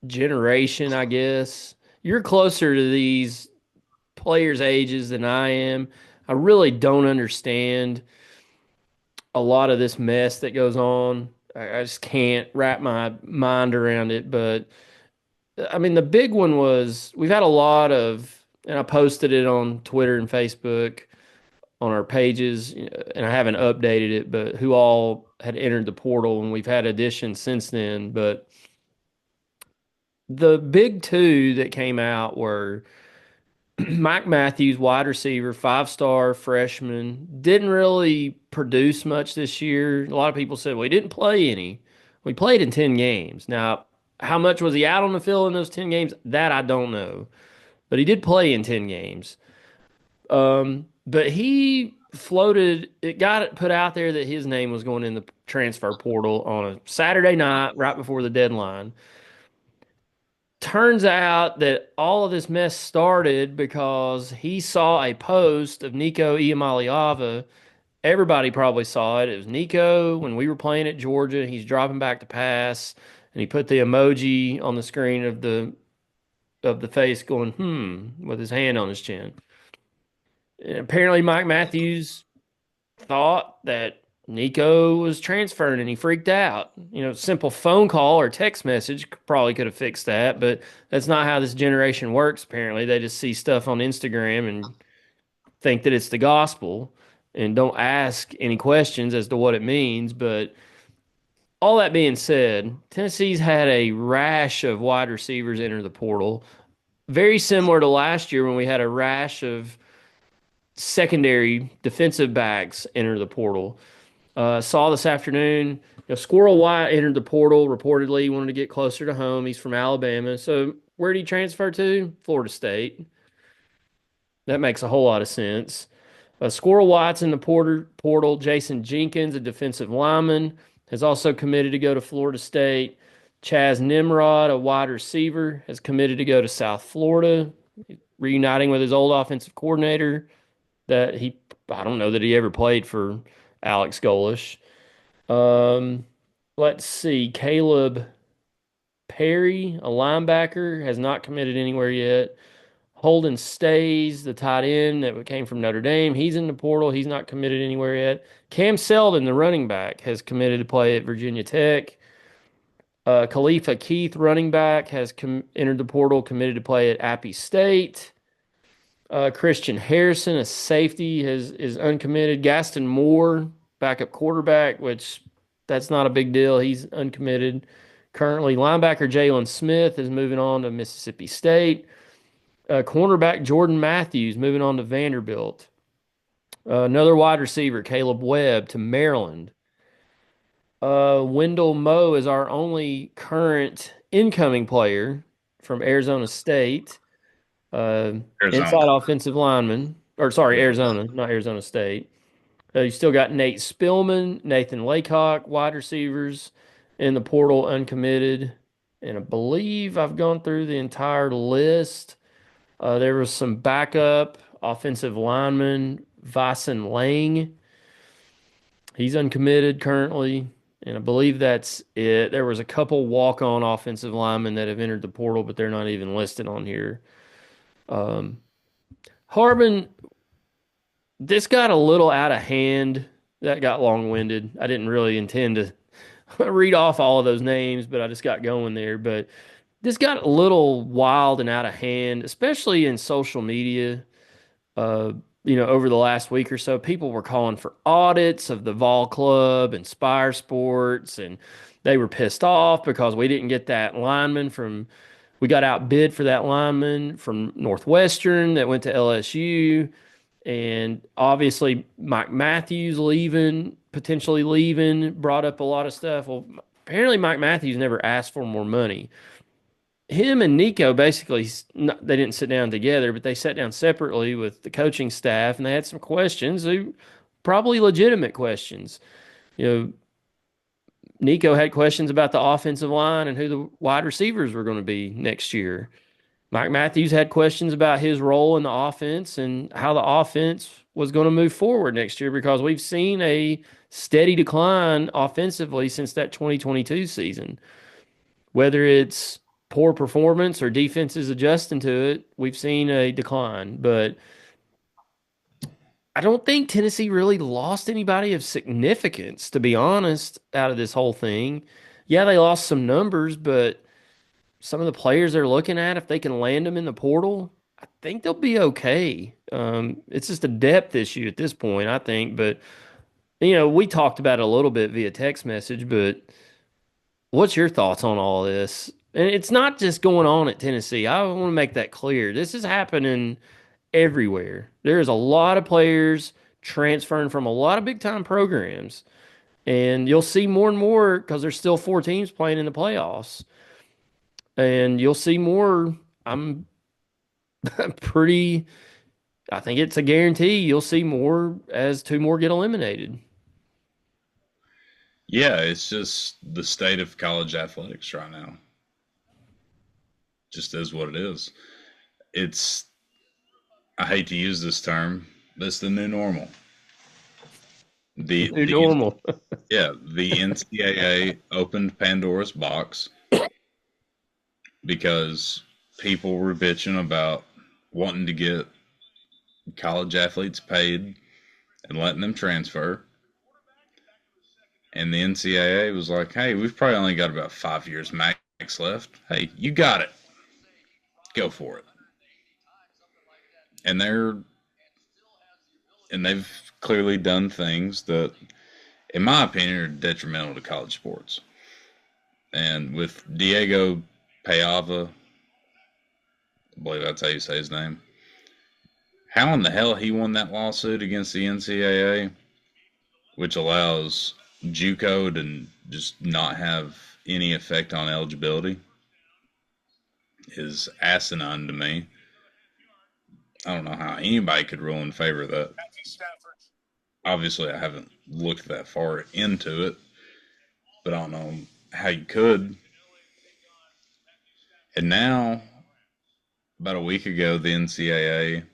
generation, I guess. You're closer to these players' ages than I am. I really don't understand a lot of this mess that goes on. I just can't wrap my mind around it. But I mean, the big one was we've had a lot of, and I posted it on Twitter and Facebook on our pages, and I haven't updated it, but who all had entered the portal, and we've had additions since then. But the big two that came out were Mike Matthews, wide receiver, 5-star freshman, didn't really produce much this year. A lot of people said, well, he didn't play any. We played in 10 games. Now, how much was he out on the field in those 10 games? That I don't know. But he did play in 10 games. But he floated, it got it put out there that his name was going in the transfer portal on a Saturday night right before the deadline. Turns out that all of this mess started because he saw a post of Nico Iamaleava. Everybody probably saw it. It was Nico when we were playing at Georgia. He's dropping back to pass, and he put the emoji on the screen of the face going, with his hand on his chin. And apparently, Mike Matthews thought that Nico was transferring and he freaked out. Simple phone call or text message probably could have fixed that, but that's not how this generation works, apparently. They just see stuff on Instagram and think that it's the gospel and don't ask any questions as to what it means. But all that being said, Tennessee's had a rash of wide receivers enter the portal, very similar to last year when we had a rash of secondary defensive backs enter the portal. Saw this afternoon, Squirrel White entered the portal. Reportedly, he wanted to get closer to home. He's from Alabama. So where did he transfer to? Florida State. That makes a whole lot of sense. Squirrel White's in the portal. Jason Jenkins, a defensive lineman, has also committed to go to Florida State. Chaz Nimrod, a wide receiver, has committed to go to South Florida, reuniting with his old offensive coordinator. I don't know that he ever played for Alex Golish. Um, let's see. Caleb Perry, a linebacker, has not committed anywhere yet. Holden Stays, the tight end that came from Notre Dame, he's in the portal. He's not committed anywhere yet. Cam Seldon, the running back, has committed to play at Virginia Tech. Khalifa Keith, running back, has entered the portal, committed to play at Appy State. Christian Harrison, a safety, is uncommitted. Gaston Moore, backup quarterback, which that's not a big deal. He's uncommitted. Currently, linebacker Jalen Smith is moving on to Mississippi State. Cornerback Jordan Matthews moving on to Vanderbilt. Another wide receiver, Caleb Webb, to Maryland. Wendell Moe is our only current incoming player from Arizona State. Inside Arizona. offensive lineman, or sorry, Yeah. Arizona, not Arizona State. You still got Nate Spillman, Nathan Laycock, wide receivers in the portal, uncommitted. And I believe I've gone through the entire list. There was some backup offensive lineman, Vyson Lang. He's uncommitted currently. And I believe that's it. There was a couple walk-on offensive linemen that have entered the portal, but they're not even listed on here. Harbin, this got a little out of hand. That got long-winded. I didn't really intend to read off all of those names, but I just got going there. But this got a little wild and out of hand, especially in social media. Uh, over the last week or so, people were calling for audits of the Vol Club and Spire Sports, and they were pissed off because we didn't get that lineman from. We got outbid for that lineman from Northwestern that went to LSU. And obviously, Mike Matthews potentially leaving, brought up a lot of stuff. Well, apparently, Mike Matthews never asked for more money. Him and Nico basically, they didn't sit down together, but they sat down separately with the coaching staff and they had some questions, probably legitimate questions. You know, Nico had questions about the offensive line and who the wide receivers were going to be next year. Mike Matthews had questions about his role in the offense and how the offense was going to move forward next year because we've seen a steady decline offensively since that 2022 season. Whether it's poor performance or defenses adjusting to it, we've seen a decline. But I don't think Tennessee really lost anybody of significance, to be honest, out of this whole thing. Yeah, they lost some numbers, but some of the players they're looking at, if they can land them in the portal, I think they'll be okay. It's just a depth issue at this point, I think. But, we talked about it a little bit via text message, but what's your thoughts on all this? And it's not just going on at Tennessee. I want to make that clear. This is happening everywhere. There's a lot of players transferring from a lot of big time programs. And you'll see more and more because there's still four teams playing in the playoffs. And you'll see more. I'm pretty, I think it's a guarantee you'll see more as two more get eliminated. Yeah, it's just the state of college athletics right now. Just is what it is. It's, I hate to use this term, but it's the new normal. The New the normal. yeah, the NCAA opened Pandora's box because people were bitching about wanting to get college athletes paid and letting them transfer. And the NCAA was like, hey, we've probably only got about 5 years max left. Hey, you got it. Go for it. And they've clearly done things that, in my opinion, are detrimental to college sports. And with Diego Payava, I believe that's how you say his name, how in the hell he won that lawsuit against the NCAA, which allows JUCO to just not have any effect on eligibility, is asinine to me. I don't know how anybody could rule in favor of that. Obviously, I haven't looked that far into it, but I don't know how you could. And now, about a week ago, the NCAA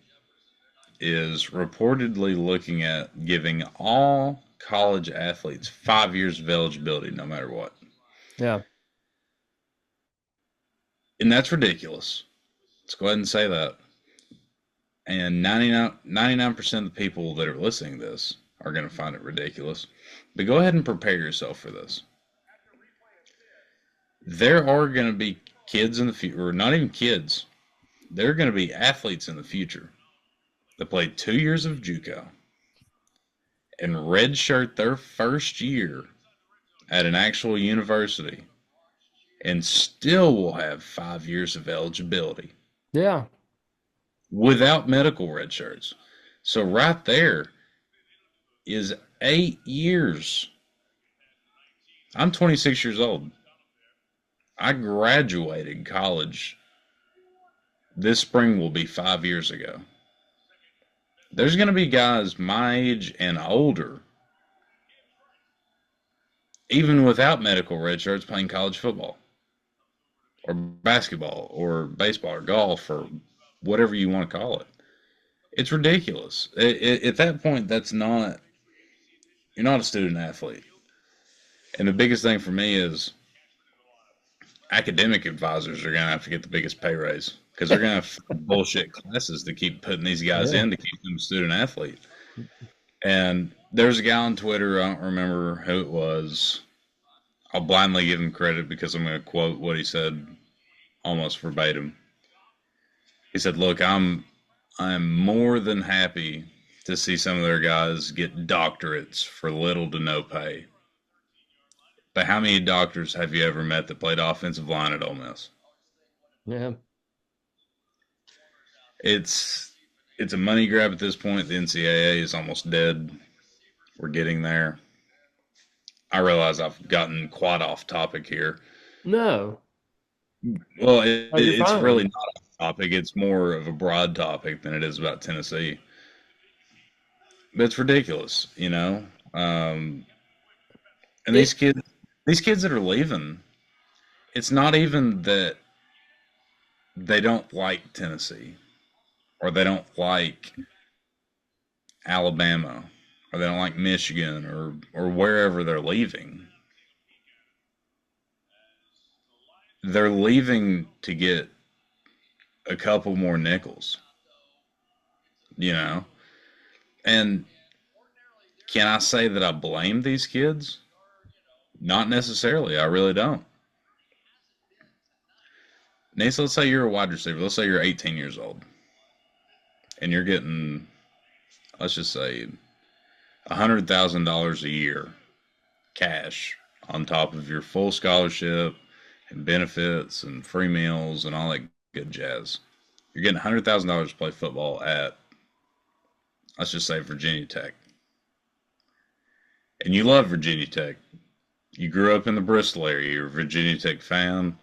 is reportedly looking at giving all college athletes 5 years of eligibility no matter what. Yeah. And that's ridiculous. Let's go ahead and say that. And 99% of the people that are listening to this are going to find it ridiculous. But go ahead and prepare yourself for this. There are going to be kids in the future, or not even kids, there are going to be athletes in the future that play 2 years of JUCO and redshirt their first year at an actual university and still will have 5 years of eligibility Yeah. without medical red shirts. So right there is 8 years. I'm 26 years old. I graduated college this spring will be 5 years ago. There's going to be guys my age and older, even without medical red shirts, playing college football or basketball or baseball or golf or whatever you want to call it. It's ridiculous. At that point, you're not a student athlete. And the biggest thing for me is academic advisors are going to have to get the biggest pay raise because they're going to have bullshit classes to keep putting these guys Yeah. in to keep them a student athlete. And there's a guy on Twitter, I don't remember who it was. I'll blindly give him credit because I'm going to quote what he said almost verbatim. He said, "Look, I'm more than happy to see some of their guys get doctorates for little to no pay. But how many doctors have you ever met that played offensive line at Ole Miss?" Yeah. It's it's a money grab at this point. The NCAA is almost dead. We're getting there. I realize I've gotten quite off topic here. No. Well, Oh, you're it's really fine. not a topic. It's more of a broad topic than it is about Tennessee. But it's ridiculous, you know. And It these kids that are leaving, it's not even that they don't like Tennessee or they don't like Alabama or they don't like Michigan or wherever they're leaving. They're leaving to get a couple more nickels, you know. And can I say that I blame these kids? Not necessarily. I really don't. Nace, let's say you're a wide receiver. Let's say you're 18 years old and you're getting, let's just say, $100,000 a year cash on top of your full scholarship and benefits and free meals and all that good jazz. You're getting $100,000 to play football at, let's just say, Virginia Tech. And you love Virginia Tech. You grew up in the Bristol area. You're a Virginia Tech fan.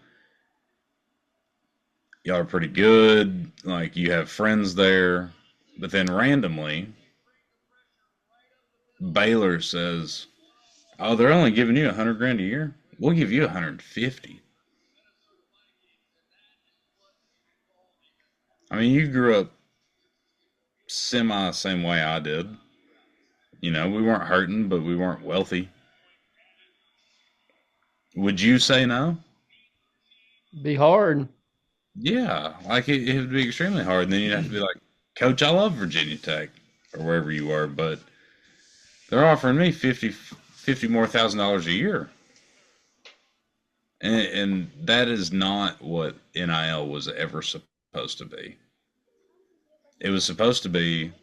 Y'all are pretty good. Like, you have friends there. But then randomly, Baylor says, "Oh, they're only giving you 100 grand a year. We'll give you 150." I mean, you grew up semi same way I did. You know, we weren't hurting, but we weren't wealthy. Would you say no? Be hard. Yeah, like it would be extremely hard. And then you'd have to be like, "Coach, I love Virginia Tech," or wherever you were, but they're offering me 50 more $1,000 a year. And that is not what NIL was ever supposed to be. It was supposed to be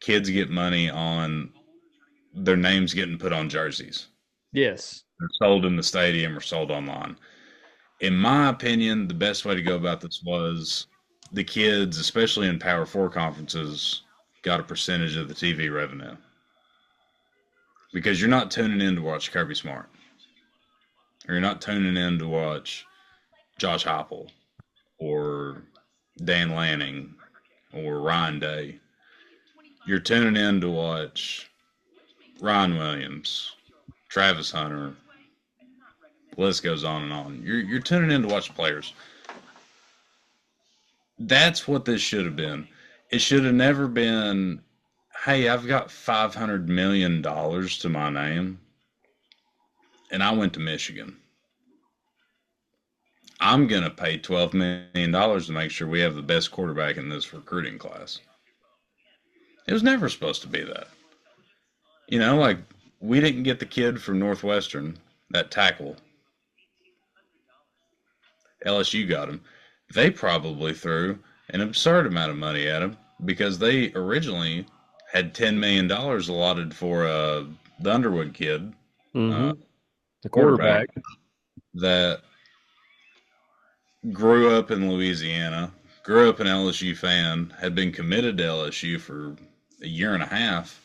kids get money on their names getting put on jerseys. Yes. They're sold in the stadium or sold online. In my opinion, the best way to go about this was the kids, especially in Power Four conferences, got a percentage of the TV revenue because you're not tuning in to watch Kirby Smart, or you're not tuning in to watch Josh Heupel or Dan Lanning or Ryan Day. You're tuning in to watch Ryan Williams, Travis Hunter. The list goes on and on. You're tuning in to watch players. That's what this should have been. It should have never been, "Hey, I've got $500 million to my name, and I went to Michigan. I'm gonna pay $12 million to make sure we have the best quarterback in this recruiting class." It was never supposed to be that. You know, like, we didn't get the kid from Northwestern, that tackle. LSU got him. They probably threw an absurd amount of money at him because they originally had $10 million allotted for the Underwood kid, Mm-hmm. uh, The quarterback, quarterback. that grew up in Louisiana, grew up an LSU fan, had been committed to LSU for a year and a half,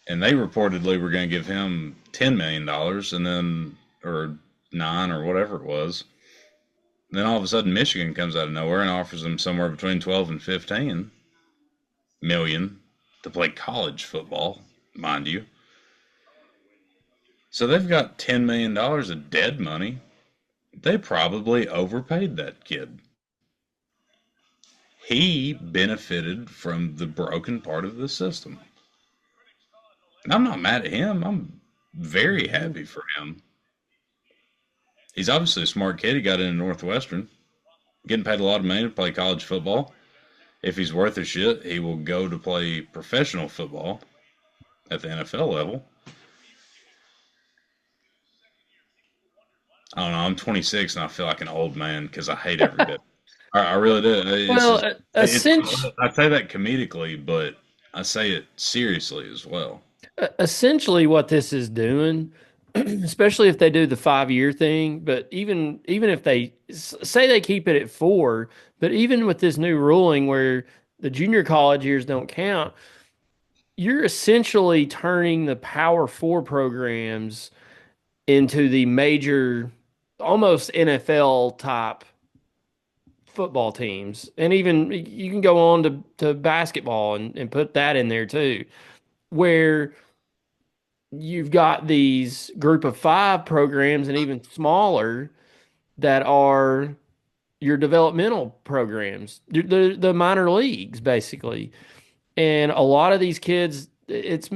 and they reportedly were going to give him $10 million, and then, or nine, or whatever it was. Then all of a sudden, Michigan comes out of nowhere and offers them somewhere between 12 and 15 million to play college football, mind you. So they've got $10 million of dead money. They probably overpaid that kid. He benefited from the broken part of the system. And I'm not mad at him. I'm very happy for him. He's obviously a smart kid. He got into Northwestern, getting paid a lot of money to play college football. If he's worth a shit, he will go to play professional football at the NFL level. I don't know. I'm 26 and I feel like an old man because I hate every bit. I really do. It's Well, just, I say that comedically, but I say it seriously as well. essentially what this is doing, especially if they do the 5 year thing, but even if they say they keep it at four, but even with this new ruling where the junior college years don't count, you're essentially turning the Power Four programs into the major, almost NFL type football teams. And even you can go on to basketball and put that in there too, where you've got these group of five programs and even smaller that are your developmental programs, the minor leagues, basically. And a lot of these kids, it's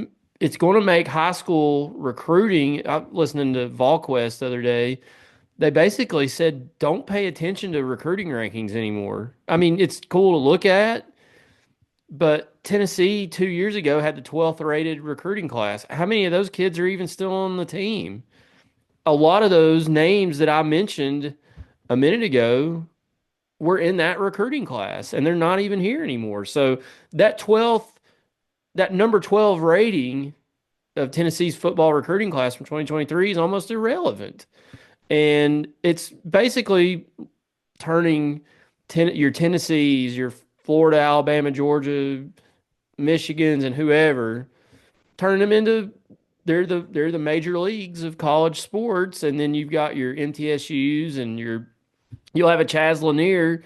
going to make high school recruiting. I'm listening to VolQuest the other day. They basically said, don't pay attention to recruiting rankings anymore. I mean, it's cool to look at, but Tennessee 2 years ago had the 12th rated recruiting class. How many of those kids are even still on the team? A lot of those names that I mentioned a minute ago were in that recruiting class and they're not even here anymore. So that 12th, that number 12 rating of Tennessee's football recruiting class from 2023 is almost irrelevant. And it's basically turning your Tennessees, your Florida, Alabama, Georgia, Michigans, and whoever, turning them into they're the major leagues of college sports, and then you've got your MTSU's and you'll have a Chaz Lanier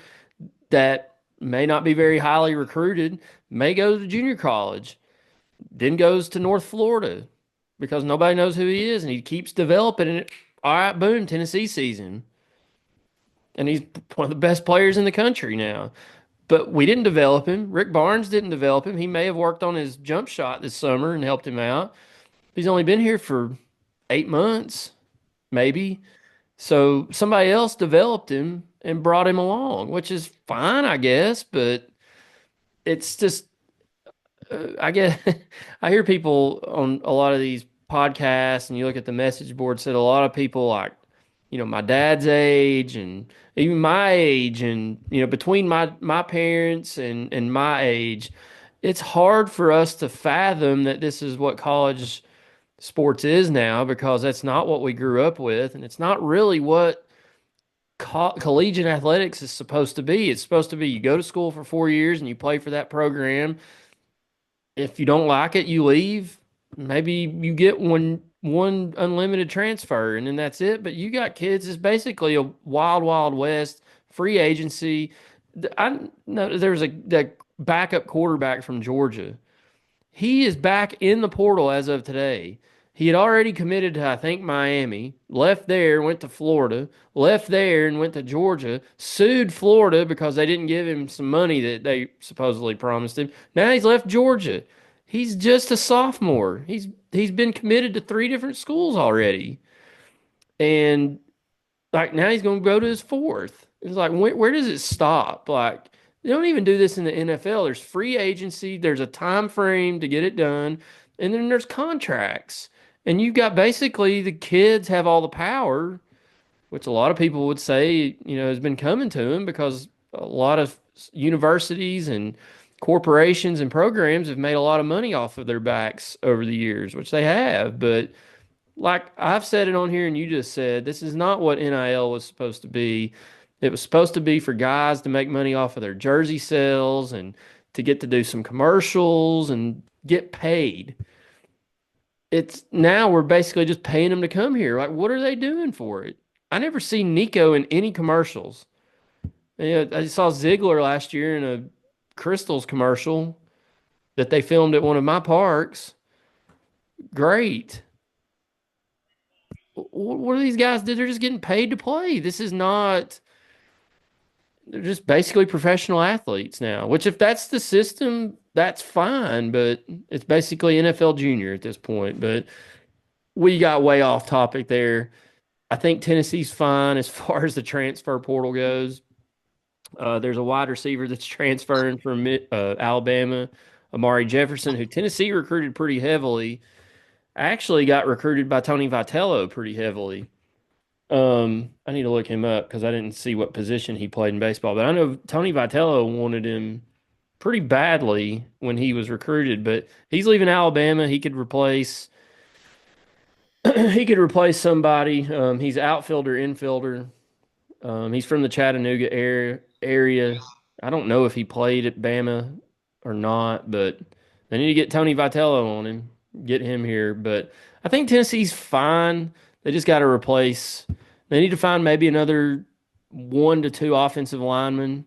that may not be very highly recruited, may go to junior college, then goes to North Florida because nobody knows who he is, and he keeps developing it. All right, boom, Tennessee season, and he's one of the best players in the country now. But we didn't develop him. Rick Barnes didn't develop him. He may have worked on his jump shot this summer and helped him out. He's only been here for 8 months, maybe. So somebody else developed him and brought him along, which is fine, I guess. But it's just, I get, I hear people on a lot of these podcasts, and you look at the message board, said a lot of people like, my dad's age and even my age, and between my parents and my age, it's hard for us to fathom that this is what college sports is now, because that's not what we grew up with, and it's not really what collegiate athletics is supposed to be. It's supposed to be you go to school for 4 years and you play for that program. If you don't like it, you leave. Maybe you get one unlimited transfer, and then that's it. But you got kids. It's basically a wild, wild west free agency. I know there was a backup quarterback from Georgia. He is back in the portal as of today. He had already committed to, I think, Miami, left there, went to Florida, left there and went to Georgia, sued Florida because they didn't give him some money that they supposedly promised him. Now he's left Georgia. He's just a sophomore. He's been committed to three different schools already. And like now he's going to go to his fourth. It's like, where does it stop? Like, they don't even do this in the NFL. There's free agency, there's a time frame to get it done, and then there's contracts. And you've got basically the kids have all the power, which a lot of people would say, has been coming to them because a lot of universities and corporations and programs have made a lot of money off of their backs over the years, which they have. But like I've said it on here and you just said, this is not what NIL was supposed to be. It was supposed to be for guys to make money off of their jersey sales and to get to do some commercials and get paid. It's now we're basically just paying them to come here. Like, what are they doing for it? I never see Nico in any commercials. Yeah, I saw Ziegler last year in a Crystals commercial that they filmed at one of my parks. Great. What do these guys do? They're just getting paid to play. This is not, they're just basically professional athletes now, which if that's the system, that's fine, but it's basically NFL junior at this point. But we got way off topic there. I think Tennessee's fine as far as the transfer portal goes. There's a wide receiver that's transferring from Alabama, Amari Jefferson, who Tennessee recruited pretty heavily. Actually got recruited by Tony Vitello pretty heavily. I need to look him up because I didn't see what position he played in baseball, but I know Tony Vitello wanted him pretty badly when he was recruited, but he's leaving Alabama. He could replace he could replace somebody. He's outfielder, infielder. He's from the Chattanooga area. I don't know if he played at Bama or not, but they need to get Tony Vitello on him, get him here. But I think Tennessee's fine. They just got to replace. They need to find maybe another 1 to 2 offensive linemen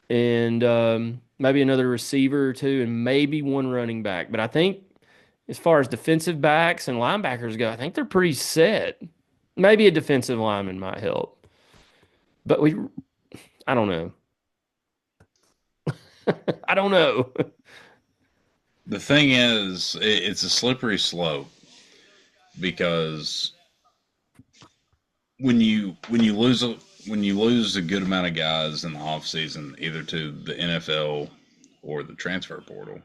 and maybe another receiver or two, and maybe one running back. But I think as far as defensive backs and linebackers go, I think they're pretty set. Maybe a defensive lineman might help, but I don't know. I don't know. The thing is, it's a slippery slope because when you lose a good amount of guys in the off season, either to the NFL or the transfer portal,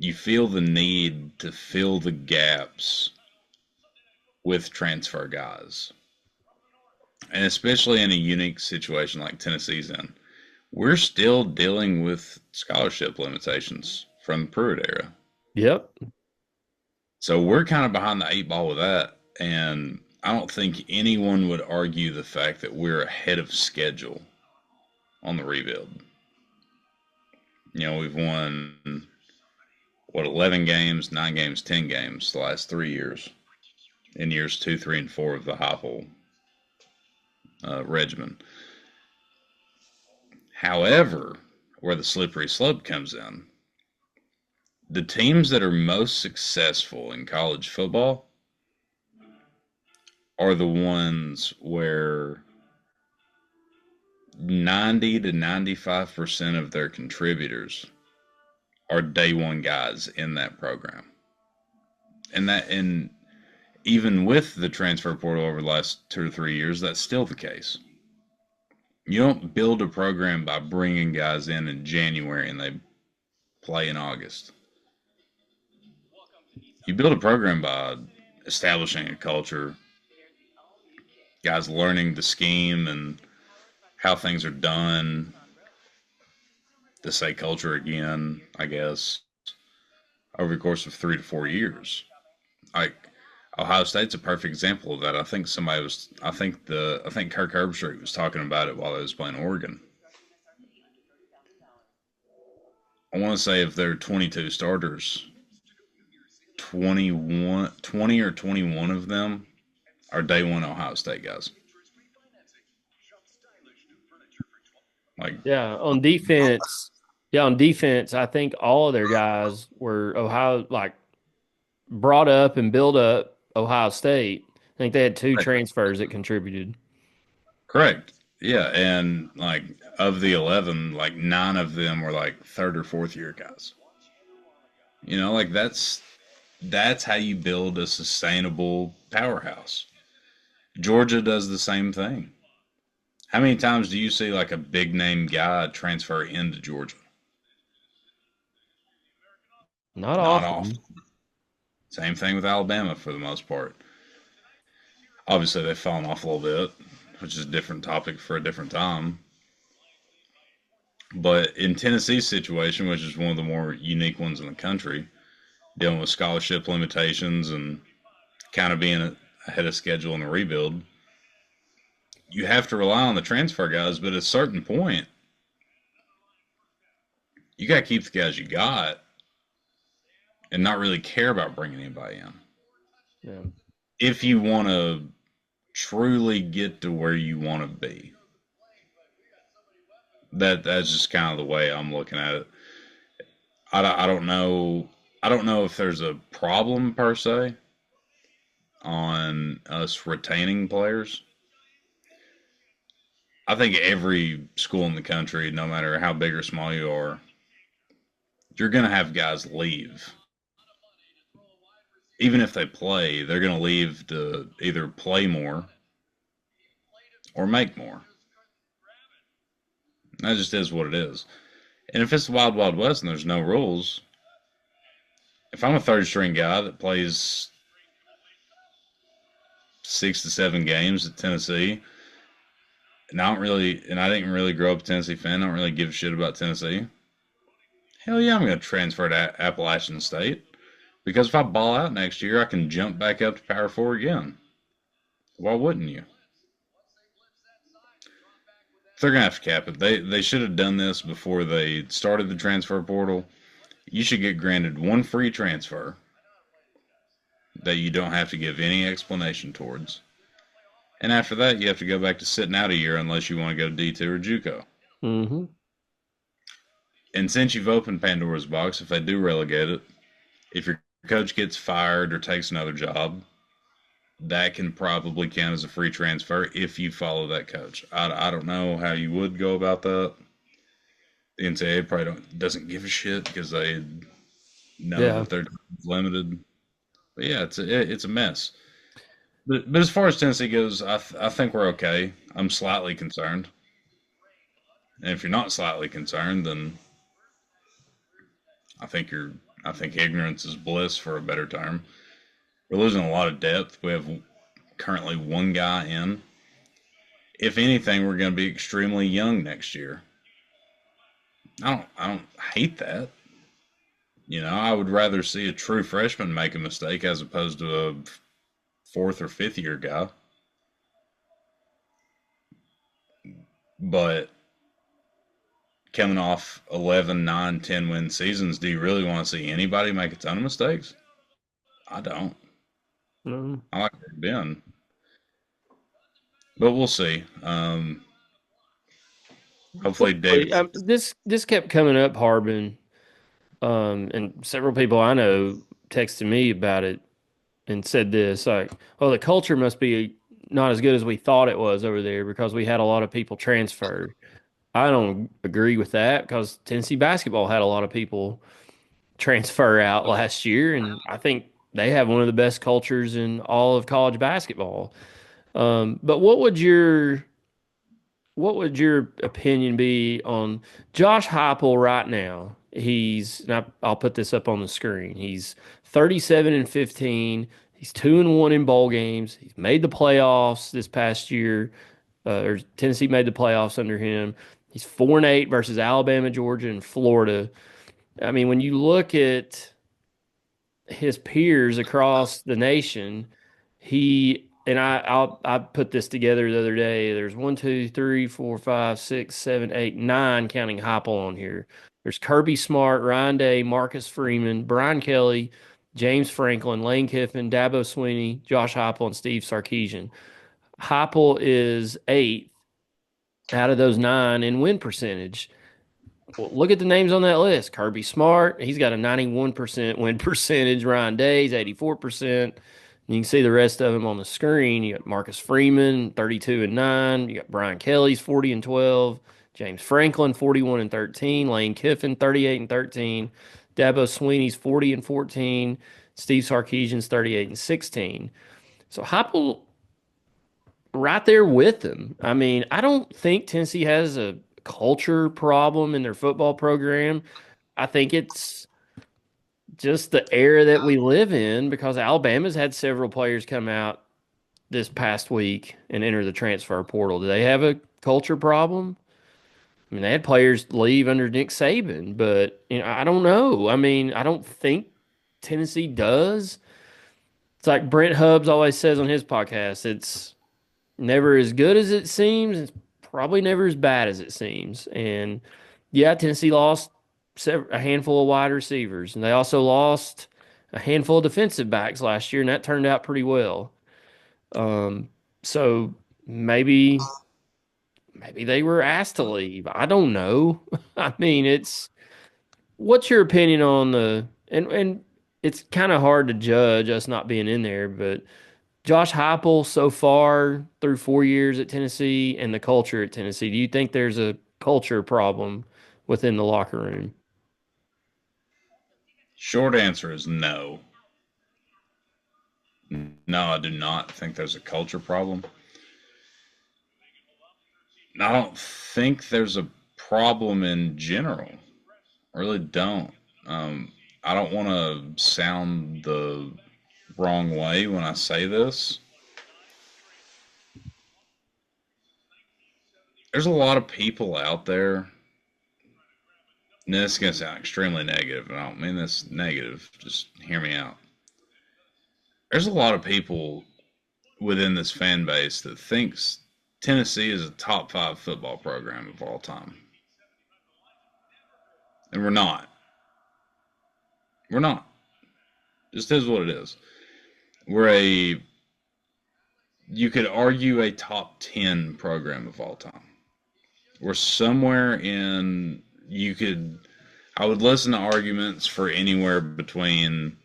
you feel the need to fill the gaps with transfer guys. And especially in a unique situation like Tennessee's in, we're still dealing with scholarship limitations from the Pruitt era. Yep. So we're kind of behind the 8 ball with that. And I don't think anyone would argue the fact that we're ahead of schedule on the rebuild. We've won, 11 games, 9 games, 10 games the last 3 years, in years 2, 3, and 4 of the Heupel regimen. However, where the slippery slope comes in, the teams that are most successful in college football are the ones where 90 to 95% of their contributors are day one guys in that program. And even with the transfer portal over the last 2 or 3 years, that's still the case. You don't build a program by bringing guys in January and they play in August. You build a program by establishing a culture, guys learning the scheme and how things are done. To say culture again, I guess, over the course of 3 to 4 years. Like Ohio State's a perfect example of that. I think Kirk Herbstreit was talking about it while I was playing Oregon. I want to say if there are 22 starters, 20 or 21 of them are day one Ohio State guys. Like, Yeah, on defense. Yeah, on defense, I think all of their guys were Ohio, like brought up and built up Ohio State. I think they had two transfers that contributed. correct. Yeah, and like of the 11, like 9 of them were like third or fourth year guys. Like that's how you build a sustainable powerhouse. Georgia does the same thing. How many times do you see like a big name guy transfer into Georgia? Not Not often. often. Same thing with Alabama for the most part. Obviously, they've fallen off a little bit, which is a different topic for a different time. But in Tennessee's situation, which is one of the more unique ones in the country, dealing with scholarship limitations and kind of being ahead of schedule in the rebuild, you have to rely on the transfer guys. But at a certain point, you got to keep the guys you got and not really care about bringing anybody in. Yeah. If you want to truly get to where you want to be, that's just kind of the way I'm looking at it. I don't know. I don't know if there's a problem per se on us retaining players. I think every school in the country, no matter how big or small you are, you're going to have guys leave. Even if they play, they're going to leave to either play more or make more. That just is what it is. And if it's the Wild Wild West and there's no rules, if I'm a third string guy that plays 6 to 7 games at Tennessee, and I didn't really grow up a Tennessee fan, I don't really give a shit about Tennessee. Hell yeah, I'm going to transfer to Appalachian State. Because if I ball out next year, I can jump back up to Power 4 again. Why wouldn't you? They're going to have to cap it. They should have done this before they started the transfer portal. You should get granted one free transfer that you don't have to give any explanation towards. And after that, you have to go back to sitting out a year unless you want to go D2 or JUCO. Mm-hmm. And since you've opened Pandora's box, if they do relegate it, if your coach gets fired or takes another job, that can probably count as a free transfer if you follow that coach. I don't know how you would go about that. The NCAA probably doesn't give a shit because they know Yeah. that they're limited. But yeah, it's a mess. But as far as Tennessee goes, I think we're okay. I'm slightly concerned. And if you're not slightly concerned, then I think ignorance is bliss, for a better term. We're losing a lot of depth. We have currently one guy in. If anything, we're going to be extremely young next year. I don't hate that. I would rather see a true freshman make a mistake as opposed to a fourth or fifth year guy. But coming off 11, 9, 10 win seasons, do you really want to see anybody make a ton of mistakes? I don't. Mm. I like where they've been, but we'll see. Hopefully, David. Hopefully, this kept coming up, Harbin, and several people I know texted me about it and said this like, "Oh, the culture must be not as good as we thought it was over there because we had a lot of people transfer." I don't agree with that because Tennessee basketball had a lot of people transfer out last year, and I think they have one of the best cultures in all of college basketball. But what would your opinion be on Josh Heupel right now? I'll put this up on the screen. He's 37 and 15. He's 2-1 in bowl games. He's made the playoffs this past year. Or Tennessee made the playoffs under him. He's 4-8 versus Alabama, Georgia, and Florida. I mean, when you look at his peers across the nation, I put this together the other day. There's one, two, three, four, five, six, seven, eight, nine, counting Heupel on here. There's Kirby Smart, Ryan Day, Marcus Freeman, Brian Kelly, James Franklin, Lane Kiffin, Dabo Sweeney, Josh Heupel, and Steve Sarkisian. Heupel is eighth out of those nine in win percentage. Well, look at the names on that list. Kirby Smart, he's got a 91% win percentage. Ryan Day's 84%. You can see the rest of them on the screen. You got Marcus Freeman, 32 and 9. You got Brian Kelly's 40 and 12. James Franklin, 41 and 13. Lane Kiffin, 38 and 13. Dabo Sweeney's 40 and 14. Steve Sarkisian's 38 and 16. So Heupel right there with them. I mean, I don't think Tennessee has a culture problem in their football program. I think it's just the era that we live in because Alabama's had several players come out this past week and enter the transfer portal. Do they have a culture problem? I mean, they had players leave under Nick Saban, but I don't know. I mean, I don't think Tennessee does. It's like Brent Hubbs always says on his podcast, it's never as good as it seems. It's probably never as bad as it seems. And yeah, Tennessee lost a handful of wide receivers, and they also lost a handful of defensive backs last year, and that turned out pretty well. Um, so maybe they were asked to leave. I don't know. I mean, what's your opinion on and it's kind of hard to judge us not being in there, but Josh Heupel so far through 4 years at Tennessee and the culture at Tennessee, do you think there's a culture problem within the locker room? Short answer is no. No, I do not think there's a culture problem. I don't think there's a problem in general. I really don't. I don't want to sound the wrong way when I say this. There's a lot of people out there, and this is going to sound extremely negative, and I don't mean this negative, just hear me out. There's a lot of people within this fan base that thinks Tennessee is a top five football program of all time. And we're not. We're not. Just is what it is. You could argue a top 10 program of all time. We're somewhere I would listen to arguments for anywhere between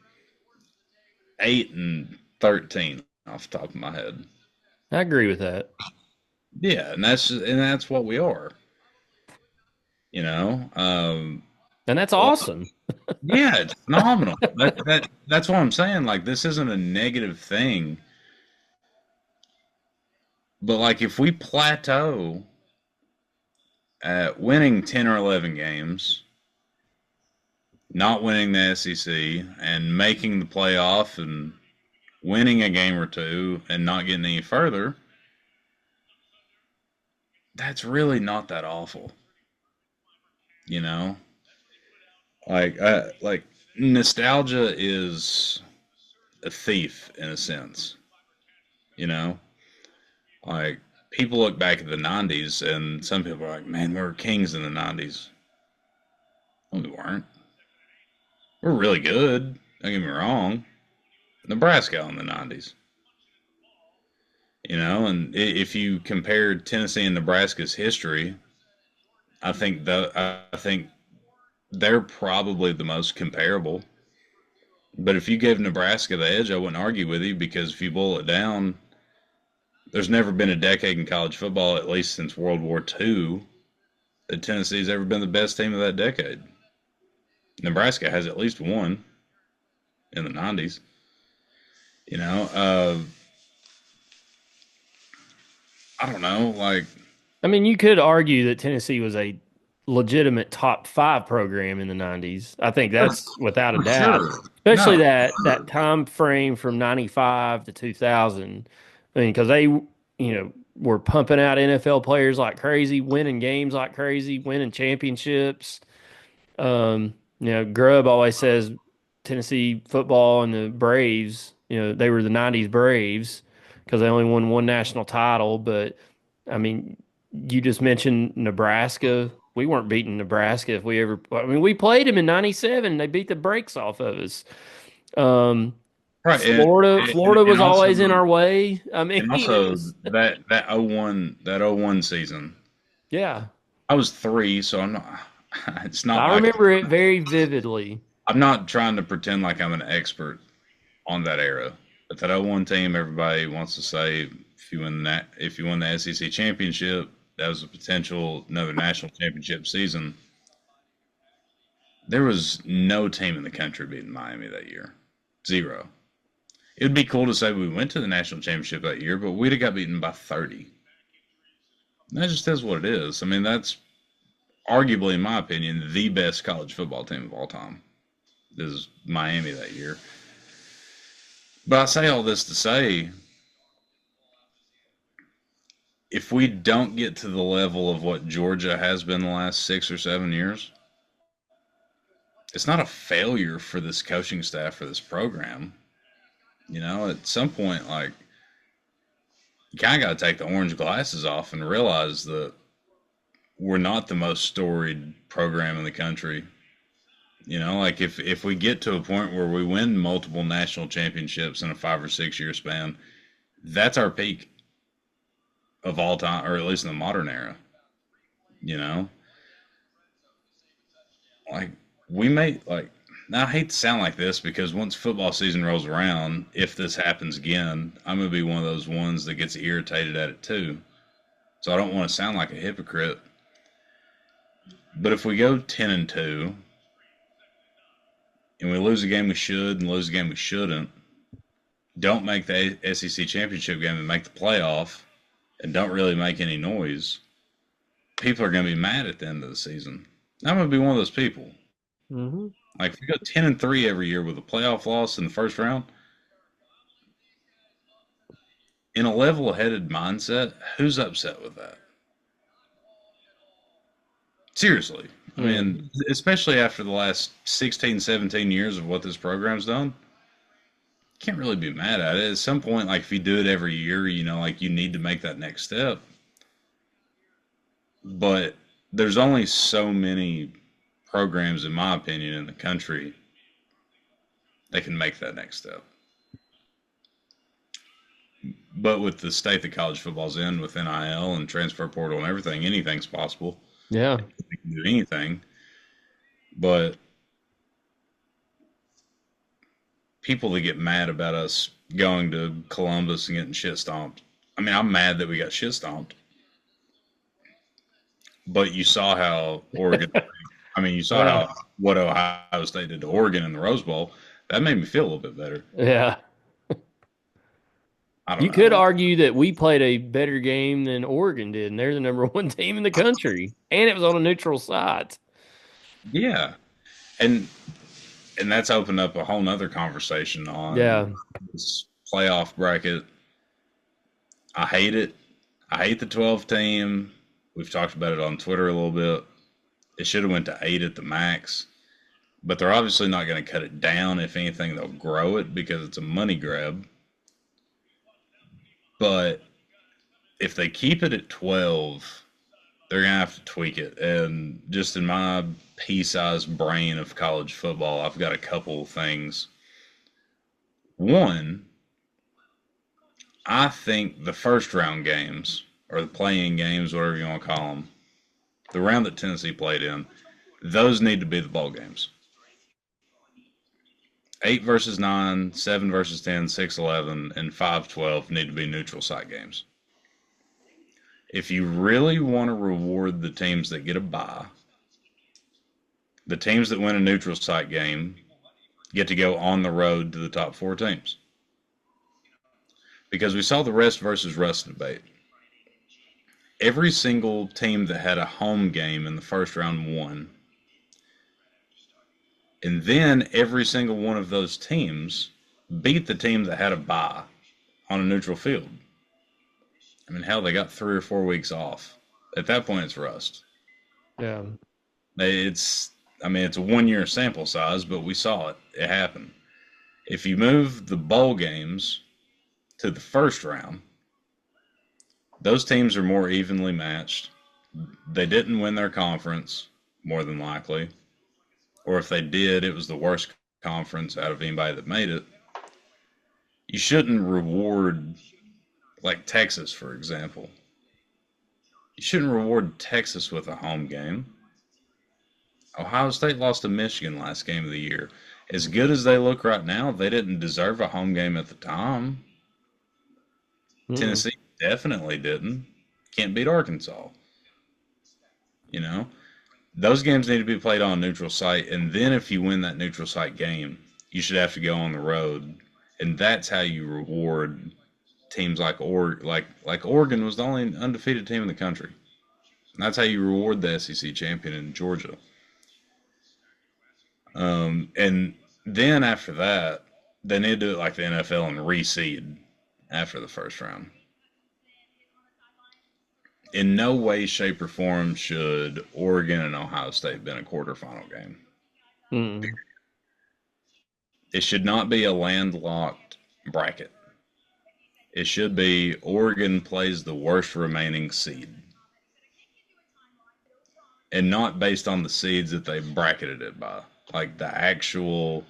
8 and 13 off the top of my head. I agree with that. Yeah, and that's what we are. You know, And that's well, awesome. yeah, it's phenomenal. That's what I'm saying. Like, this isn't a negative thing, but like if we plateau at winning 10 or 11 games, not winning the SEC, and making the playoff and winning a game or two and not getting any further, that's really not that awful. You know, like nostalgia is a thief in a sense. You know, like people look back at the '90s, and some people are like, "Man, we were kings in the '90s." No, we weren't. We're really good. Don't get me wrong. Nebraska in the 90s. And if you compare Tennessee and Nebraska's history, I think they're probably the most comparable. But if you gave Nebraska the edge, I wouldn't argue with you because if you boil it down, there's never been a decade in college football, at least since World War II, that Tennessee's ever been the best team of that decade. Nebraska has at least one in the 90s. You know, uh, I don't know. Like, I mean, you could argue that Tennessee was a legitimate top five program in the 90s. I think for, that's without a for doubt, sure. especially No, that time frame from 95 to 2000. I mean, because were pumping out NFL players like crazy, winning games like crazy, winning championships. Grubb always says Tennessee football and the Braves, they were the 90s Braves because they only won one national title. But I mean, you just mentioned Nebraska. We weren't beating Nebraska if we ever, I mean, we played them in 97. They beat the brakes off of us. Um, right. Florida And was also, always in our way. I mean, and it also was, that 01 season. yeah. I was 3, so I'm not. It's not I like remember it very vividly. I'm not trying to pretend like I'm an expert on that era. But that 01 team, everybody wants to say if you win the SEC championship, that was a potential another national championship season. There was no team in the country beating Miami that year. Zero. It would be cool to say we went to the national championship that year, but we'd have got beaten by 30. That just is what it is. I mean, that's arguably, in my opinion, the best college football team of all time. Is Miami that year. But I say all this to say, if we don't get to the level of what Georgia has been the last 6 or 7 years, it's not a failure for this coaching staff for this program. At some point, like, you kind of got to take the orange glasses off and realize that we're not the most storied program in the country. Like if we get to a point where we win multiple national championships in a 5 or 6 year span, that's our peak of all time, or at least in the modern era. You know, like we may like. Now I hate to sound like this because once football season rolls around, if this happens again, I'm gonna be one of those ones that gets irritated at it too. So I don't want to sound like a hypocrite. But if we go 10-2 and we lose a game we should and lose a game we shouldn't, don't make the SEC championship game and make the playoff, and don't really make any noise, people are going to be mad at the end of the season. I'm going to be one of those people. Mm-hmm. Like if we go 10-3 every year with a playoff loss in the first round, in a level-headed mindset, who's upset with that? Seriously. I mean, especially after the last 16, 17 years of what this program's done, can't really be mad at it. At some point, like if you do it every year, like you need to make that next step. But there's only so many programs, in my opinion, in the country that can make that next step. But with the state that college football's in, with NIL and transfer portal and everything, anything's possible. Yeah. We can do anything. But people that get mad about us going to Columbus and getting shit stomped. I mean, I'm mad that we got shit stomped. But you saw how Oregon, I mean, you saw how what Ohio State did to Oregon in the Rose Bowl. That made me feel a little bit better. Yeah. I don't You could know. argue that we played a better game than Oregon did, and they're the number one team in the country, and it was on a neutral site. Yeah. And that's opened up a whole nother conversation Yeah. on this playoff bracket. I hate it. I hate the 12 team. We've talked about it on Twitter a little bit. It should have went to 8 at the max. But they're obviously not going to cut it down. If anything, they'll grow it because it's a money grab. But if they keep it at 12, they're gonna have to tweak it. And just in my pea-sized brain of college football, I've got a couple things. One, I think the first round games or the playing games, whatever you want to call them, the round that Tennessee played in, those need to be the bowl games. 8 versus 9, 7 versus 10, 6-11, and 5-12 need to be neutral site games. If you really want to reward the teams that get a bye, the teams that win a neutral site game get to go on the road to the top four teams. Because we saw the rest versus rust debate. Every single team that had a home game in the first round won. And then every single one of those teams beat the team that had a bye on a neutral field. I mean, hell, they got 3 or 4 weeks off. At that point, it's rust. Yeah. It's a 1 year sample size, but we saw it. It happened. If you move the bowl games to the first round, those teams are more evenly matched. They didn't win their conference, more than likely. Or if they did, it was the worst conference out of anybody that made it. You shouldn't reward, like Texas, for example. You shouldn't reward Texas with a home game. Ohio State lost to Michigan last game of the year. As good as they look right now, they didn't deserve a home game at the time. Mm. Tennessee definitely didn't. Can't beat Arkansas. You know, those games need to be played on a neutral site, and then if you win that neutral site game, you should have to go on the road, and that's how you reward teams like Oregon was the only undefeated team in the country. And that's how you reward the SEC champion in Georgia. And then after that, they need to do it like the NFL and reseed after the first round. In no way, shape, or form should Oregon and Ohio State been a quarterfinal game. Mm. It should not be a landlocked bracket. It should be Oregon plays the worst remaining seed. And not based on the seeds that they bracketed it by. Like the actual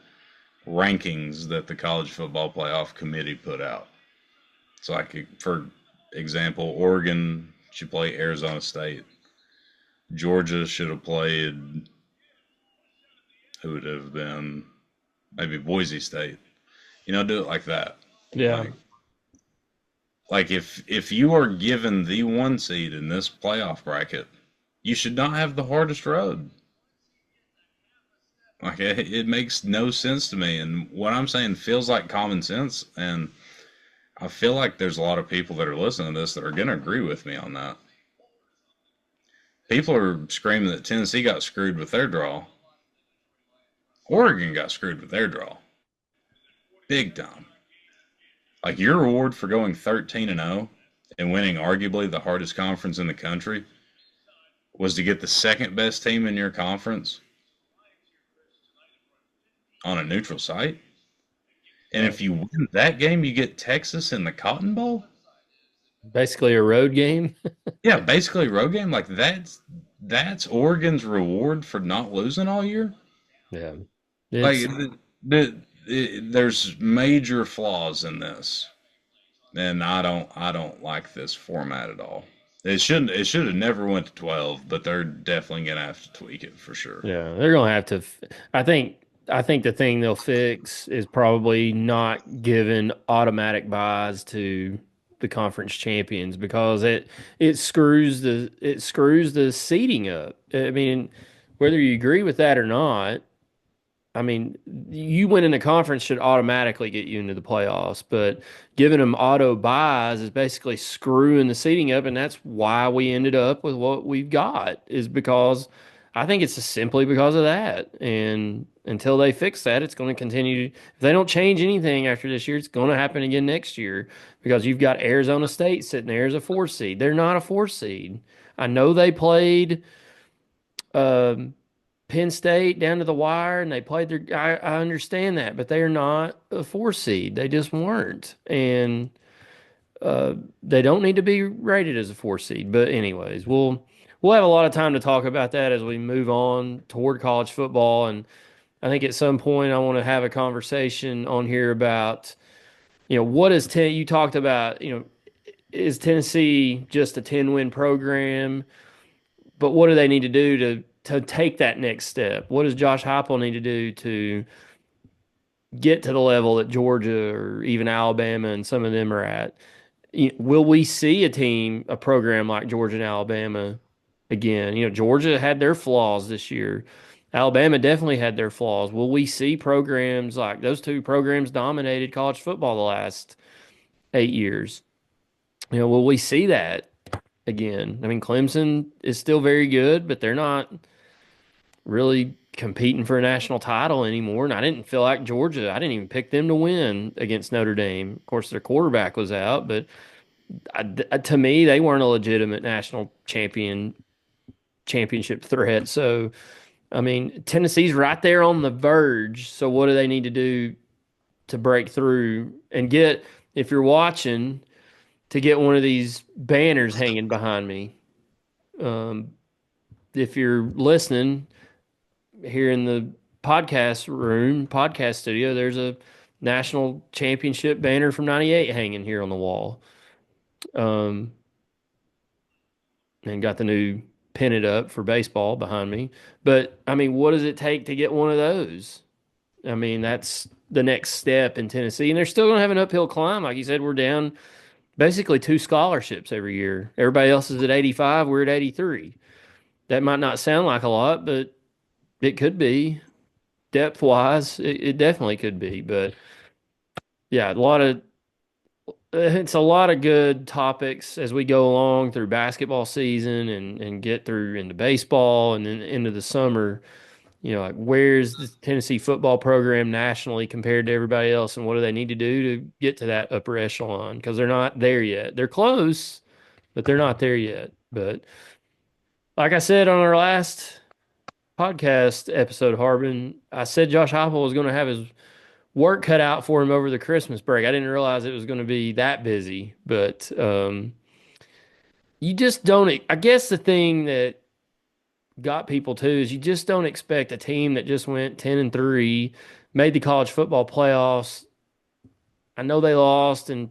rankings that the College Football Playoff Committee put out. So, like, for example, Oregon should play Arizona State. Georgia should have played, who would have been, maybe Boise State. Do it like that. Yeah. Like, if you are given the 1 seed in this playoff bracket, you should not have the hardest road. Like, it makes no sense to me. And what I'm saying feels like common sense. And I feel like there's a lot of people that are listening to this that are going to agree with me on that. People are screaming that Tennessee got screwed with their draw. Oregon got screwed with their draw. Big time. Like, your reward for going 13-0 and winning arguably the hardest conference in the country was to get the second best team in your conference on a neutral site. And if you win that game, you get Texas in the Cotton Bowl. Basically a road game. Yeah, basically a road game. Like, that's Oregon's reward for not losing all year. Yeah. Like, It's there's major flaws in this, and I don't like this format at all. It should have never went to 12, but they're definitely gonna have to tweak it for sure. Yeah, they're gonna have to. I think the thing they'll fix is probably not giving automatic buys to the conference champions because it screws the seeding up. I mean, whether you agree with that or not, I mean, you winning the conference should automatically get you into the playoffs, but giving them auto buys is basically screwing the seating up, and that's why we ended up with what we've got, is because I think it's simply because of that. And until they fix that, it's going to continue. If they don't change anything after this year, it's going to happen again next year because you've got Arizona State sitting there as a 4 seed. They're not a 4 seed. I know they played. Um, Penn State down to the wire and they played their I understand that, but they are not a 4 seed. They just weren't. And they don't need to be rated as a 4 seed. But anyways, we'll we'll have a lot of time to talk about that as we move on toward college football. And I think at some point I want to have a conversation on here about, what is you talked about, is Tennessee just a 10-win program? But what do they need to do to take that next step? What does Josh Heupel need to do to get to the level that Georgia or even Alabama and some of them are at? Will we see a program like Georgia and Alabama again? Georgia had their flaws this year. Alabama definitely had their flaws. Will we see programs like those two programs dominated college football the last 8 years? Will we see that again? I mean, Clemson is still very good, but they're not really competing for a national title anymore. And I didn't feel like Georgia, I didn't even pick them to win against Notre Dame. Of course, their quarterback was out, but to me, they weren't a legitimate national championship threat. So, I mean, Tennessee's right there on the verge. So, what do they need to do to break through and get, if you're watching, to get one of these banners hanging behind me? Um, if you're listening here in the podcast studio, there's a national championship banner from '98 hanging here on the wall. Um, and got the new pin it up for baseball behind me. But I mean, what does it take to get one of those? I mean, that's the next step in Tennessee. And they're still going to have an uphill climb. Like you said, we're down basically two scholarships every year. Everybody else is at 85, we're at 83. That might not sound like a lot, but it could be. Depth wise, it definitely could be. But yeah, it's a lot of good topics as we go along through basketball season and get through into baseball and then into the summer. Like where's the Tennessee football program nationally compared to everybody else, and what do they need to do to get to that upper echelon? Because they're not there yet. They're close, but they're not there yet. But like I said on our last podcast episode, Harbin, I said Josh Heupel was going to have his work cut out for him over the Christmas break. I didn't realize it was going to be that busy, but you just don't. I guess the thing that got people too is you just don't expect a team that just went 10-3, made the college football playoffs. I know they lost in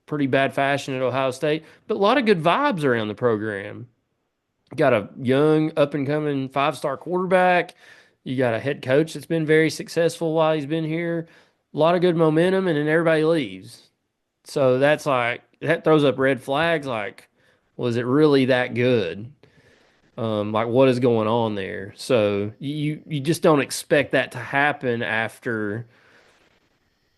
pretty bad fashion at Ohio State, but a lot of good vibes around the program. Got a young, up and coming 5-star quarterback. You got a head coach that's been very successful while he's been here. A lot of good momentum, and then everybody leaves. So that's like, that throws up red flags. Like, was it really that good? Like, what is going on there? So you just don't expect that to happen after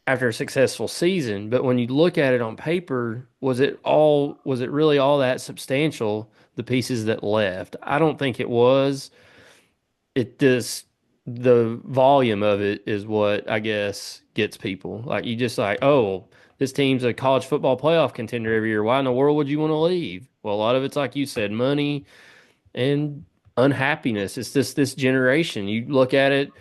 a successful season. But when you look at it on paper, was it really all that substantial, the pieces that left? I don't think it was. It just, the volume of it is what I guess gets people. Like, you just like, oh, this team's a college football playoff contender every year. Why in the world would you want to leave? Well, a lot of it's like you said, money and unhappiness. It's just this generation. You look at it,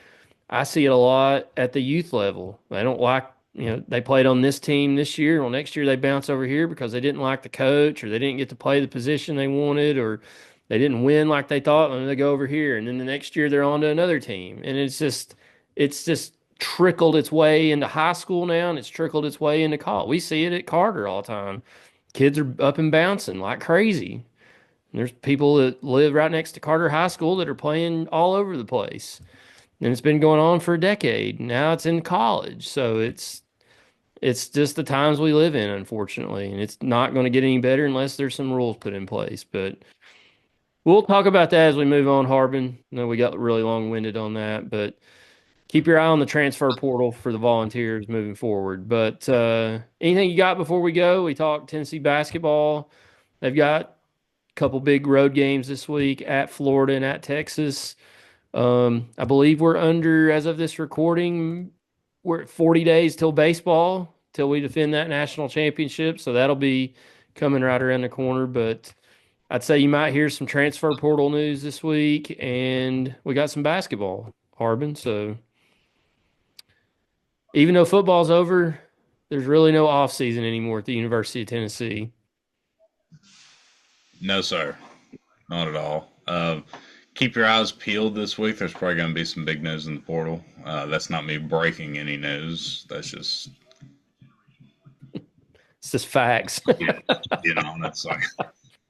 I see it a lot at the youth level. They don't like, they played on this team this year. Well, next year they bounce over here because they didn't like the coach, or they didn't get to play the position they wanted, or they didn't win like they thought. And they go over here, and then the next year they're on to another team. And it's just trickled its way into high school now, and it's trickled its way into college. We see it at Carter all the time. Kids are up and bouncing like crazy. There's people that live right next to Carter High School that are playing all over the place. And it's been going on for a decade. Now it's in college. So it's just the times we live in, unfortunately. And it's not going to get any better unless there's some rules put in place. But we'll talk about that as we move on, Harbin. I know we got really long-winded on that, but keep your eye on the transfer portal for the Volunteers moving forward. But anything you got before we go? We talked Tennessee basketball. They've got a couple big road games this week at Florida and at Texas. I believe we're under, as of this recording, we're at 40 days till baseball, till we defend that national championship. So that'll be coming right around the corner. But I'd say you might hear some transfer portal news this week, and we got some basketball, Harbin. So even though football's over, there's really no off season anymore at the University of Tennessee. No, sir. not at all. Keep your eyes peeled this week. There's probably going to be some big news in the portal. That's not me breaking any news. That's just It's just facts. yeah, honest. Like I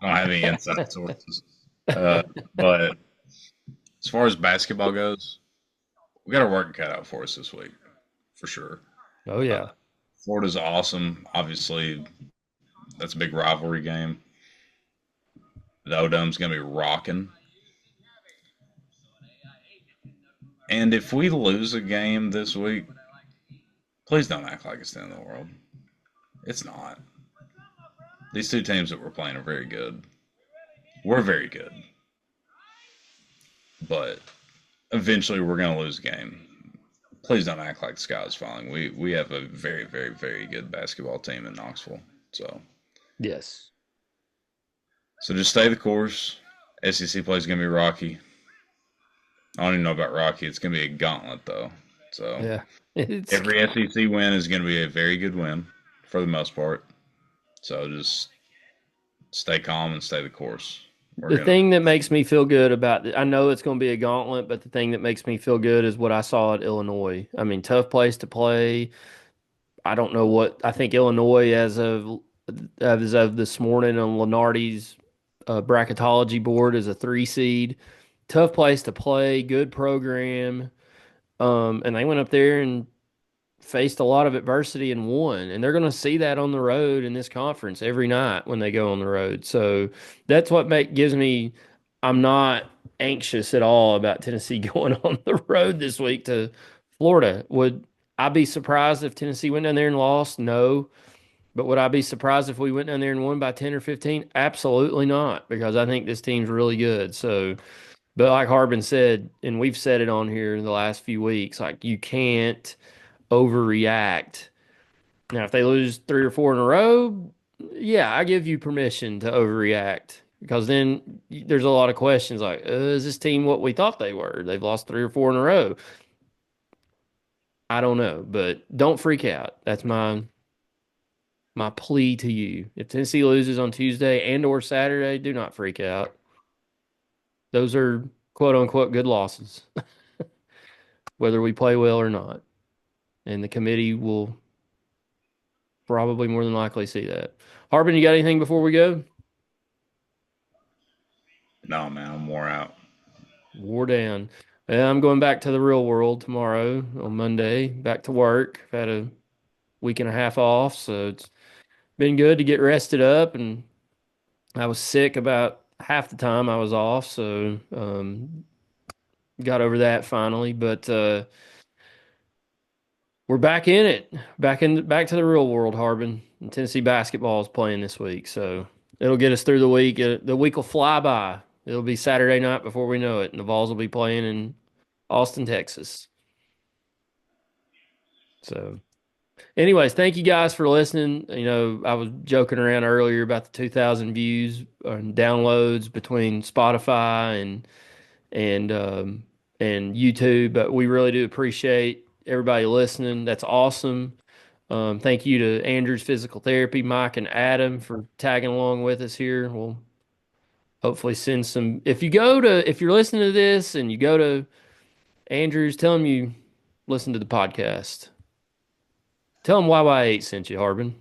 don't have any inside sources. Uh, but as far as basketball goes, we got our work cut out for us this week for sure. Oh yeah. Florida's awesome. Obviously, that's a big rivalry game. The O-Dome's going to be rocking. And if we lose a game this week, please don't act like it's the end of the world. It's not. These two teams that we're playing are very good. We're very good. But eventually we're going to lose a game. Please don't act like the sky is falling. We have a very, very, very good basketball team in Knoxville. Yes. So just stay the course. SEC play is going to be rocky. I don't even know about rocky. It's going to be a gauntlet, though. So Yeah. It's every SEC win is going to be a very good win for the most part. So just stay calm and stay the course. the thing that makes me feel good about it. I know it's going to be a gauntlet, but the thing that makes me feel good is what I saw at Illinois. I mean, tough place to play. I don't know what I think Illinois as of this morning on Lenardi's bracketology board is a 3 seed. Tough place to play, good program. And they went up there and faced a lot of adversity and won. And they're going to see that on the road in this conference every night when they go on the road. So that's what gives me. I'm not anxious at all about Tennessee going on the road this week to Florida. Would I be surprised if Tennessee went down there and lost? No. But would I be surprised if we went down there and won by 10 or 15? Absolutely not, because I think this team's really good. So, but like Harbin said, and we've said it on here in the last few weeks, like you can't overreact. Now, if they lose 3 or 4 in a row, yeah, I give you permission to overreact because then there's a lot of questions like, is this team what we thought they were? They've lost 3 or 4 in a row. I don't know, but don't freak out. That's my plea to you. If Tennessee loses on Tuesday and or Saturday, do not freak out. Those are quote unquote good losses, whether we play well or not. And the committee will probably more than likely see that. Harbin, you got anything before we go? No, man, I'm wore out. Wore down. I'm going back to the real world tomorrow on Monday, back to work. I've had a week and a half off, so it's been good to get rested up. And I was sick about half the time I was off, so got over that finally. But we're back in it, back to the real world, Harbin. And Tennessee basketball is playing this week, so it'll get us through the week. The week will fly by. It'll be Saturday night before we know it, and the Vols will be playing in Austin, Texas. So, anyways, thank you guys for listening. You know, I was joking around earlier about the 2,000 views and downloads between Spotify and and YouTube, but we really do appreciate everybody listening. That's awesome. Thank you to Andrew's Physical Therapy, Mike and Adam for tagging along with us here. We'll hopefully send some. If you're listening to this and you go to Andrew's, tell him you listen to the podcast. Tell him YY8 sent you, Harbin.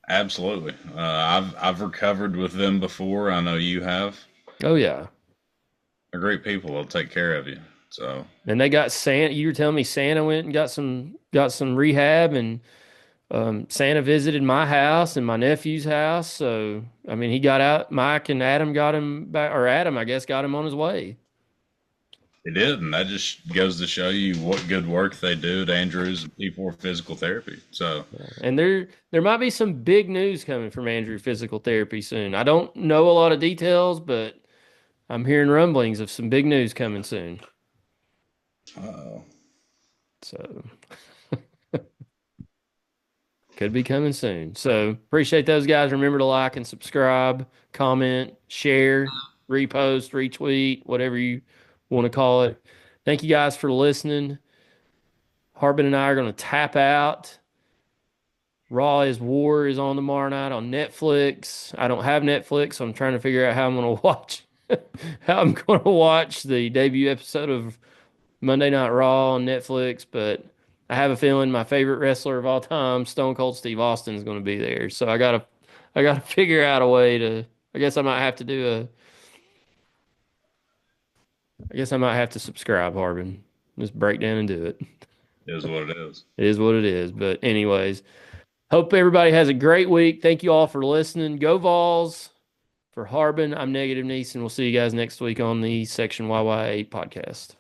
Absolutely. I've recovered with them before. I know you have. Oh yeah. They're great people. They'll take care of you. So And they got Santa. You were telling me Santa went and got some rehab, and Santa visited my house and my nephew's house. So I mean, he got out. Mike and Adam got him back, or Adam, I guess, got him on his way. they did, and that just goes to show you what good work they do at Andrews and P4 Physical Therapy. So And there might be some big news coming from Andrew Physical Therapy soon. I don't know a lot of details, but I'm hearing rumblings of some big news coming soon. uh, So could be coming soon. So appreciate those guys. Remember to like and subscribe, comment, share, repost, retweet, whatever you want to call it. Thank you guys for listening. Harbin and I are going to tap out. Raw is War is on tomorrow night on Netflix. I don't have Netflix, so I'm trying to figure out how I'm going to watch how I'm going to watch the debut episode of Monday Night Raw on Netflix, but I have a feeling my favorite wrestler of all time, Stone Cold Steve Austin, is going to be there. So I gotta figure out a way to. I guess I might have to do a. I guess I might have to subscribe, Harbin. Just break down and do it. Is what it is. It is what it is. But anyways, hope everybody has a great week. Thank you all for listening. Go Vols. For Harbin, I'm Negative Neese, and we'll see you guys next week on the Section YY8 podcast.